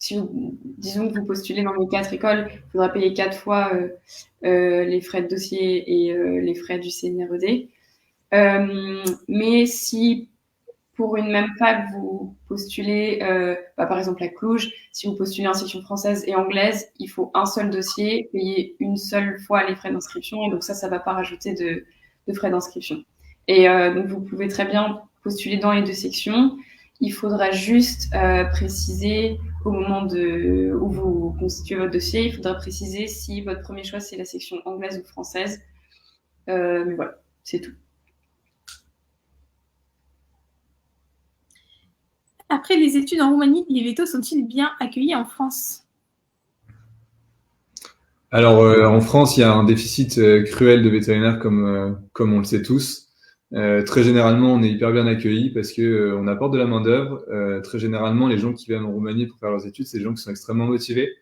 disons que vous postulez dans les 4 écoles, il faudra payer 4 fois les frais de dossier et les frais du CNRED. Mais si pour une même fac, vous postulez, par exemple à Cluj, si vous postulez en section française et anglaise, il faut un seul dossier, payer une seule fois les frais d'inscription, et donc ça va pas rajouter de frais d'inscription. Et donc vous pouvez très bien postuler dans les 2 sections. Il faudra juste préciser au moment où vous constituez votre dossier, il faudra préciser si votre premier choix c'est la section anglaise ou française. Mais voilà, c'est tout. Après les études en Roumanie, les vétos sont-ils bien accueillis en France? Alors, en France, il y a un déficit cruel de vétérinaires, comme on le sait tous. Très généralement, on est hyper bien accueillis parce que on apporte de la main-d'œuvre. Très généralement, les gens qui viennent en Roumanie pour faire leurs études, c'est des gens qui sont extrêmement motivés.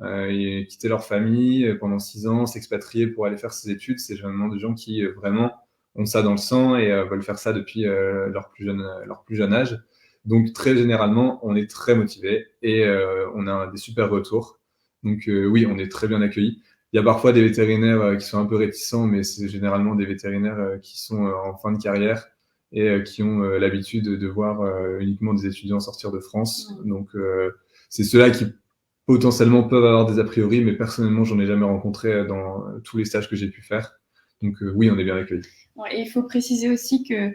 Et quitter leur famille pendant 6 ans, s'expatrier pour aller faire ces études, c'est généralement des gens qui vraiment ont ça dans le sang et veulent faire ça depuis leur plus jeune âge. Donc, très généralement, on est très motivés et on a des super retours. Donc, oui, on est très bien accueillis. Il y a parfois des vétérinaires qui sont un peu réticents, mais c'est généralement des vétérinaires qui sont en fin de carrière et qui ont l'habitude de voir uniquement des étudiants sortir de France. Donc, c'est ceux-là qui potentiellement peuvent avoir des a priori, mais personnellement, j'en ai jamais rencontré dans tous les stages que j'ai pu faire. Donc, oui, on est bien accueillis. Ouais, et il faut préciser aussi que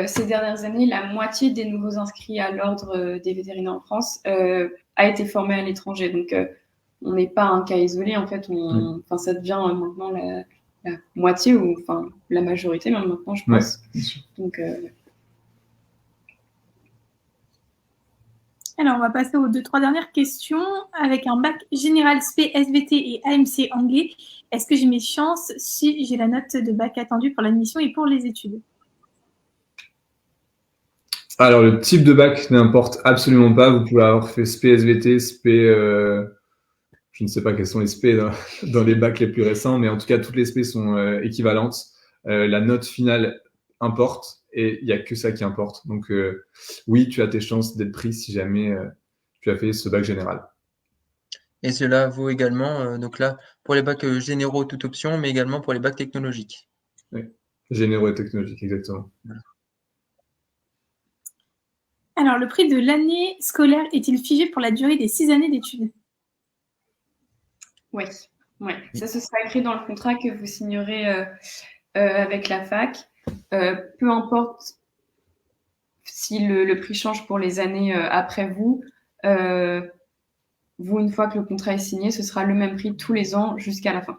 ces dernières années, la moitié des nouveaux inscrits à l'ordre des vétérinaires en France a été formé à l'étranger. Donc, on n'est pas un cas isolé. En fait, ça devient maintenant la moitié ou la majorité, même maintenant, je pense. Ouais. Donc, Alors, on va passer aux 2-3 dernières questions. Avec un bac général SP, SVT et AMC anglais, est-ce que j'ai mes chances si j'ai la note de bac attendue pour l'admission et pour les études? Alors, le type de bac n'importe absolument pas. Vous pouvez avoir fait SP, SVT, SP, je ne sais pas quels sont les SP dans les bacs les plus récents, mais en tout cas, toutes les SP sont équivalentes. La note finale importe et il n'y a que ça qui importe. Donc, oui, tu as tes chances d'être pris si jamais tu as fait ce bac général. Et cela vaut également, donc là, pour les bacs généraux, toute option, mais également pour les bacs technologiques. Oui. Généraux et technologiques, exactement. Alors, le prix de l'année scolaire est-il figé pour la durée des 6 années d'études? Oui, ouais. Ça, ce sera écrit dans le contrat que vous signerez avec la fac. Peu importe si le prix change pour les années après vous, une fois que le contrat est signé, ce sera le même prix tous les ans jusqu'à la fin.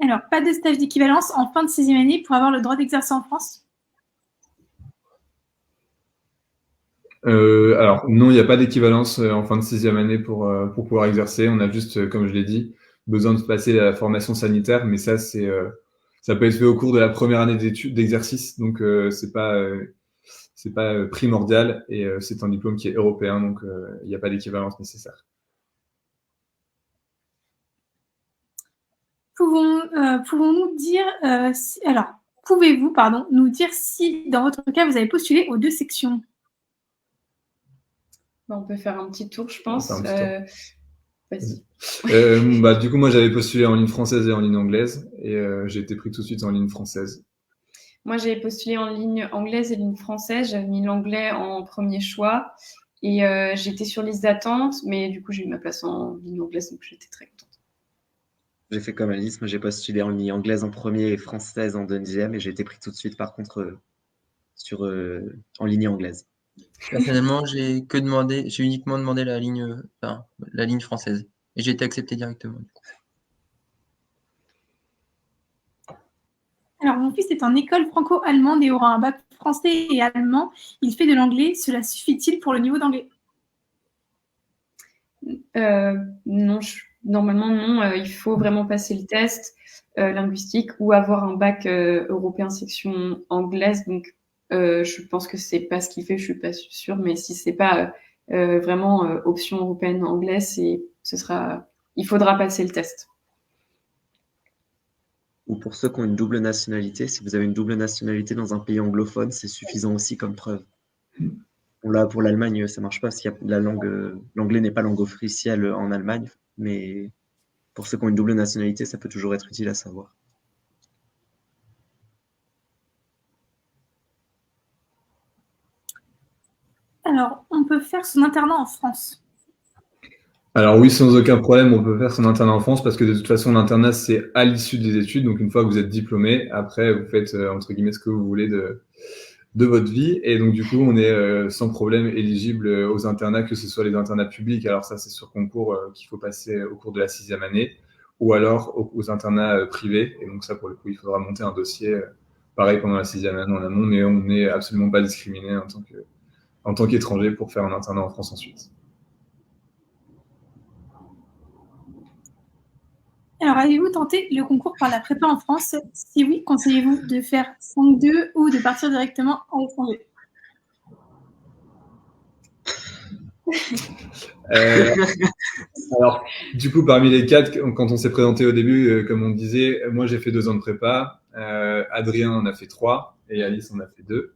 Alors, pas de stage d'équivalence en fin de 6e année pour avoir le droit d'exercer en France? Alors, non, il n'y a pas d'équivalence en fin de 6e année pour pouvoir exercer. On a juste, comme je l'ai dit, besoin de passer la formation sanitaire, mais ça, ça peut être fait au cours de la première année d'exercice, donc c'est pas primordial et c'est un diplôme qui est européen, donc il n'y a pas d'équivalence nécessaire. Pouvons-nous dire pouvez-vous, nous dire si dans votre cas vous avez postulé aux 2 sections? On peut faire un petit tour, je pense. Vas-y. Du coup, moi, j'avais postulé en ligne française et en ligne anglaise, et j'ai été pris tout de suite en ligne française. Moi, j'avais postulé en ligne anglaise et ligne française. J'avais mis l'anglais en premier choix, et j'étais sur liste d'attente, mais du coup, j'ai eu ma place en ligne anglaise, donc j'étais très contente. J'ai fait comme Alice, moi j'ai postulé en ligne anglaise en premier et française en deuxième, et j'ai été pris tout de suite par contre en ligne anglaise. Personnellement, j'ai uniquement demandé la ligne française. Et j'ai été accepté directement. Alors, mon fils est en école franco-allemande et aura un bac français et allemand. Il fait de l'anglais. Cela suffit-il pour le niveau d'anglais? Non, normalement non. Il faut vraiment passer le test linguistique ou avoir un bac européen section anglaise. Donc, je pense que c'est pas ce qu'il fait. Je suis pas sûre, mais si c'est pas vraiment option européenne anglaise, il faudra passer le test. Ou pour ceux qui ont une double nationalité, si vous avez une double nationalité dans un pays anglophone, c'est suffisant aussi comme preuve. Bon, là, pour l'Allemagne, ça marche pas parce qu'il y a l'anglais n'est pas langue officielle en Allemagne, mais pour ceux qui ont une double nationalité, ça peut toujours être utile à savoir. Alors, on peut faire son internat en France? Alors oui, sans aucun problème, on peut faire son internat en France parce que de toute façon, l'internat, c'est à l'issue des études. Donc, une fois que vous êtes diplômé, après, vous faites, entre guillemets, ce que vous voulez de votre vie. Et donc, du coup, on est sans problème éligible aux internats, que ce soit les internats publics. Alors ça, c'est sur concours qu'il faut passer au cours de la 6e année, ou alors aux internats privés. Et donc ça, pour le coup, il faudra monter un dossier, pareil, pendant la 6e année en amont, mais on n'est absolument pas discriminé en tant qu'étranger pour faire un internat en France ensuite. Alors, avez-vous tenté le concours par la prépa en France? Si oui, conseillez-vous de faire 5-2 ou de partir directement à l'étranger? Alors, du coup, parmi les 4, quand on s'est présenté au début, comme on disait, moi j'ai fait 2 ans de prépa, Adrien en a fait 3 et Alice en a fait 2.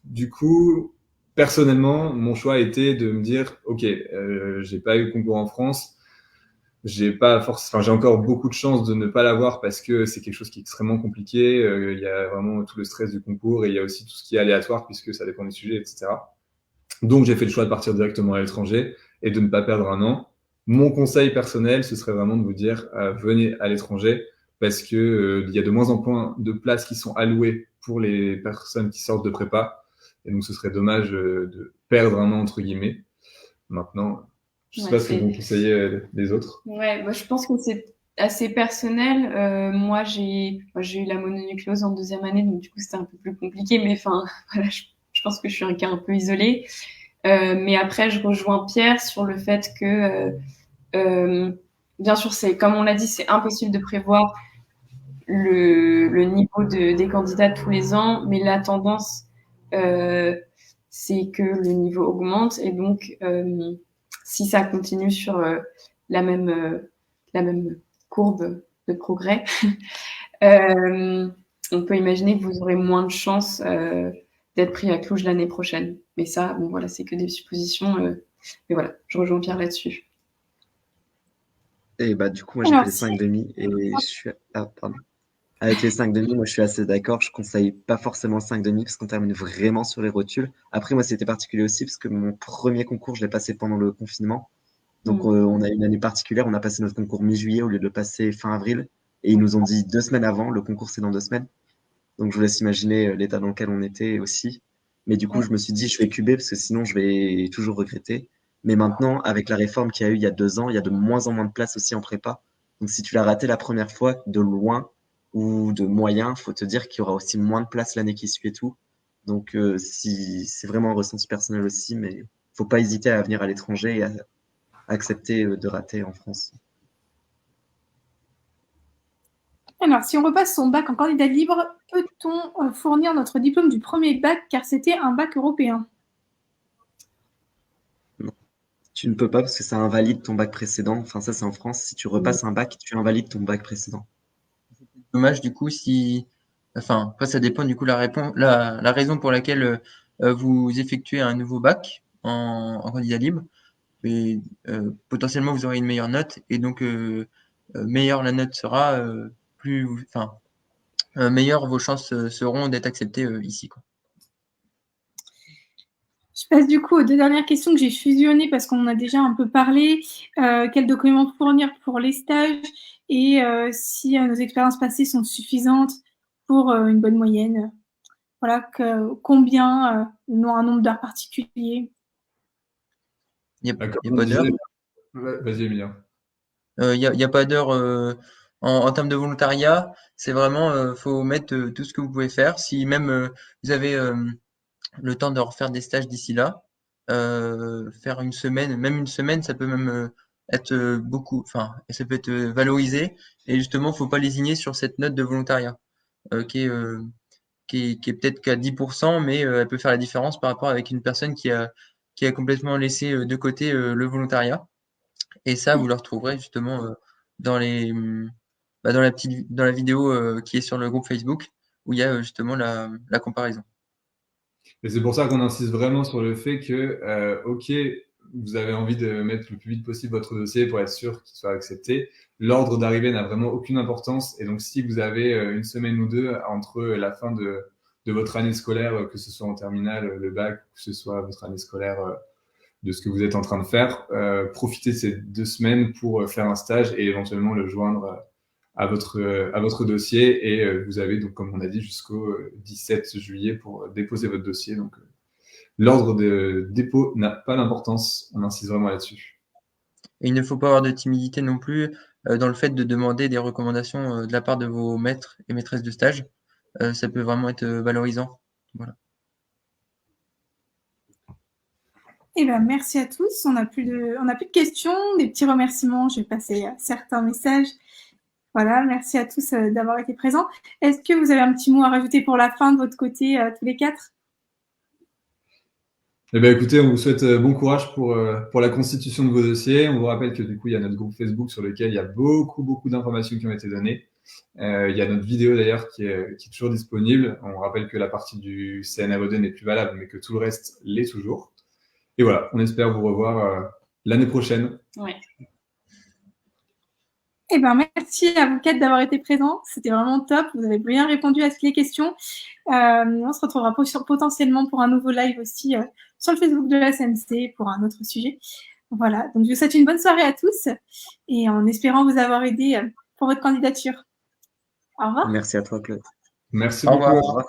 Du coup, personnellement, mon choix était de me dire, ok, j'ai pas eu le concours en France, j'ai encore beaucoup de chances de ne pas l'avoir parce que c'est quelque chose qui est extrêmement compliqué. Il y a vraiment tout le stress du concours et il y a aussi tout ce qui est aléatoire puisque ça dépend des sujets, etc. Donc, j'ai fait le choix de partir directement à l'étranger et de ne pas perdre un an. Mon conseil personnel, ce serait vraiment de vous dire, venez à l'étranger parce que il y a de moins en moins de places qui sont allouées pour les personnes qui sortent de prépa. Et donc, ce serait dommage de perdre un an, entre guillemets. Maintenant, je sais pas ce que vous conseillez les autres. Ouais, moi, je pense que c'est assez personnel. Moi, j'ai eu la mononucléose en 2e année, donc du coup, c'était un peu plus compliqué. Mais enfin, voilà, je pense que je suis un cas un peu isolé. Mais après, je rejoins Pierre sur le fait que, bien sûr, comme on l'a dit, c'est impossible de prévoir le niveau des candidats tous les ans, mais la tendance, c'est que le niveau augmente. Et donc, si ça continue sur la même courbe de progrès, on peut imaginer que vous aurez moins de chances d'être pris à Cluj l'année prochaine. Mais ça, bon, voilà, c'est que des suppositions. Mais voilà, je rejoins Pierre là-dessus. Et bah, du coup, moi, j'ai fait les 5 demi et je suis. Ah, pardon. Avec les 5 demi, moi, je suis assez d'accord. Je conseille pas forcément le 5 demi parce qu'on termine vraiment sur les rotules. Après, moi, c'était particulier aussi parce que mon premier concours, je l'ai passé pendant le confinement. Donc, on a une année particulière. On a passé notre concours mi-juillet au lieu de le passer fin avril. Et ils nous ont dit 2 semaines avant, le concours, c'est dans 2 semaines. Donc, je vous laisse imaginer l'état dans lequel on était aussi. Mais du coup, je me suis dit, je vais cuber parce que sinon, je vais toujours regretter. Mais maintenant, avec la réforme qu'il y a eu il y a 2 ans, il y a de moins en moins de place aussi en prépa. Donc, si tu l'as raté la première fois de loin ou de moyen, faut te dire qu'il y aura aussi moins de place l'année qui suit et tout. Donc, si c'est vraiment un ressenti personnel aussi, mais faut pas hésiter à venir à l'étranger et à accepter de rater en France. Alors, si on repasse son bac en candidat libre, peut-on fournir notre diplôme du premier bac car c'était un bac européen? Non. Tu ne peux pas parce que ça invalide ton bac précédent. Enfin, ça, c'est en France. Si tu repasses un bac, tu invalides ton bac précédent. Dommage du coup si, enfin après ça dépend du coup la raison pour laquelle vous effectuez un nouveau bac en candidat libre, et potentiellement vous aurez une meilleure note et donc meilleure la note sera, plus, enfin meilleures vos chances seront d'être accepté ici quoi. Je passe du coup aux 2 dernières questions que j'ai fusionnées parce qu'on en a déjà un peu parlé. Quels documents fournir pour les stages et si nos expériences passées sont suffisantes pour une bonne moyenne. Voilà, combien, un nombre d'heures particulier. Il n'y a pas d'heure. Vas-y, Emilien. Il y a pas d'heure en termes de volontariat. C'est vraiment, faut mettre tout ce que vous pouvez faire. Si même vous avez le temps de refaire des stages d'ici là, faire une semaine, même une semaine, ça peut même être beaucoup, enfin, ça peut être valorisé. Et justement, faut pas lésigner sur cette note de volontariat qui est peut-être qu'à 10%, mais elle peut faire la différence par rapport avec une personne qui a complètement laissé de côté le volontariat. Et ça, vous le retrouverez justement dans dans la vidéo qui est sur le groupe Facebook où il y a justement la comparaison. Et c'est pour ça qu'on insiste vraiment sur le fait que, OK, vous avez envie de mettre le plus vite possible votre dossier pour être sûr qu'il soit accepté. L'ordre d'arrivée n'a vraiment aucune importance. Et donc, si vous avez une semaine ou deux entre la fin de votre année scolaire, que ce soit en terminale, le bac, que ce soit votre année scolaire de ce que vous êtes en train de faire, profitez de ces 2 semaines pour faire un stage et éventuellement le joindre à votre dossier. Et vous avez donc, comme on a dit, jusqu'au 17 juillet pour déposer votre dossier. Donc, l'ordre de dépôt n'a pas d'importance. On insiste vraiment là-dessus. Et il ne faut pas avoir de timidité non plus dans le fait de demander des recommandations de la part de vos maîtres et maîtresses de stage. Ça peut vraiment être valorisant. Voilà. Eh ben, merci à tous. On n'a plus de questions, des petits remerciements. Je vais passer certains messages. Voilà, merci à tous d'avoir été présents. Est-ce que vous avez un petit mot à rajouter pour la fin de votre côté, tous les 4? Eh bien, écoutez, on vous souhaite bon courage pour la constitution de vos dossiers. On vous rappelle que du coup, il y a notre groupe Facebook sur lequel il y a beaucoup d'informations qui ont été données. Il y a notre vidéo d'ailleurs qui est toujours disponible. On rappelle que la partie du CNRED n'est plus valable, mais que tout le reste l'est toujours. Et voilà, on espère vous revoir l'année prochaine. Ouais. Eh ben, merci à vous 4 d'avoir été présents. C'était vraiment top. Vous avez bien répondu à toutes les questions. On se retrouvera potentiellement pour un nouveau live aussi sur le Facebook de la SMC pour un autre sujet. Voilà. Donc, je vous souhaite une bonne soirée à tous et en espérant vous avoir aidé pour votre candidature. Au revoir. Merci à toi, Claude. Merci Au beaucoup. revoir. Au revoir.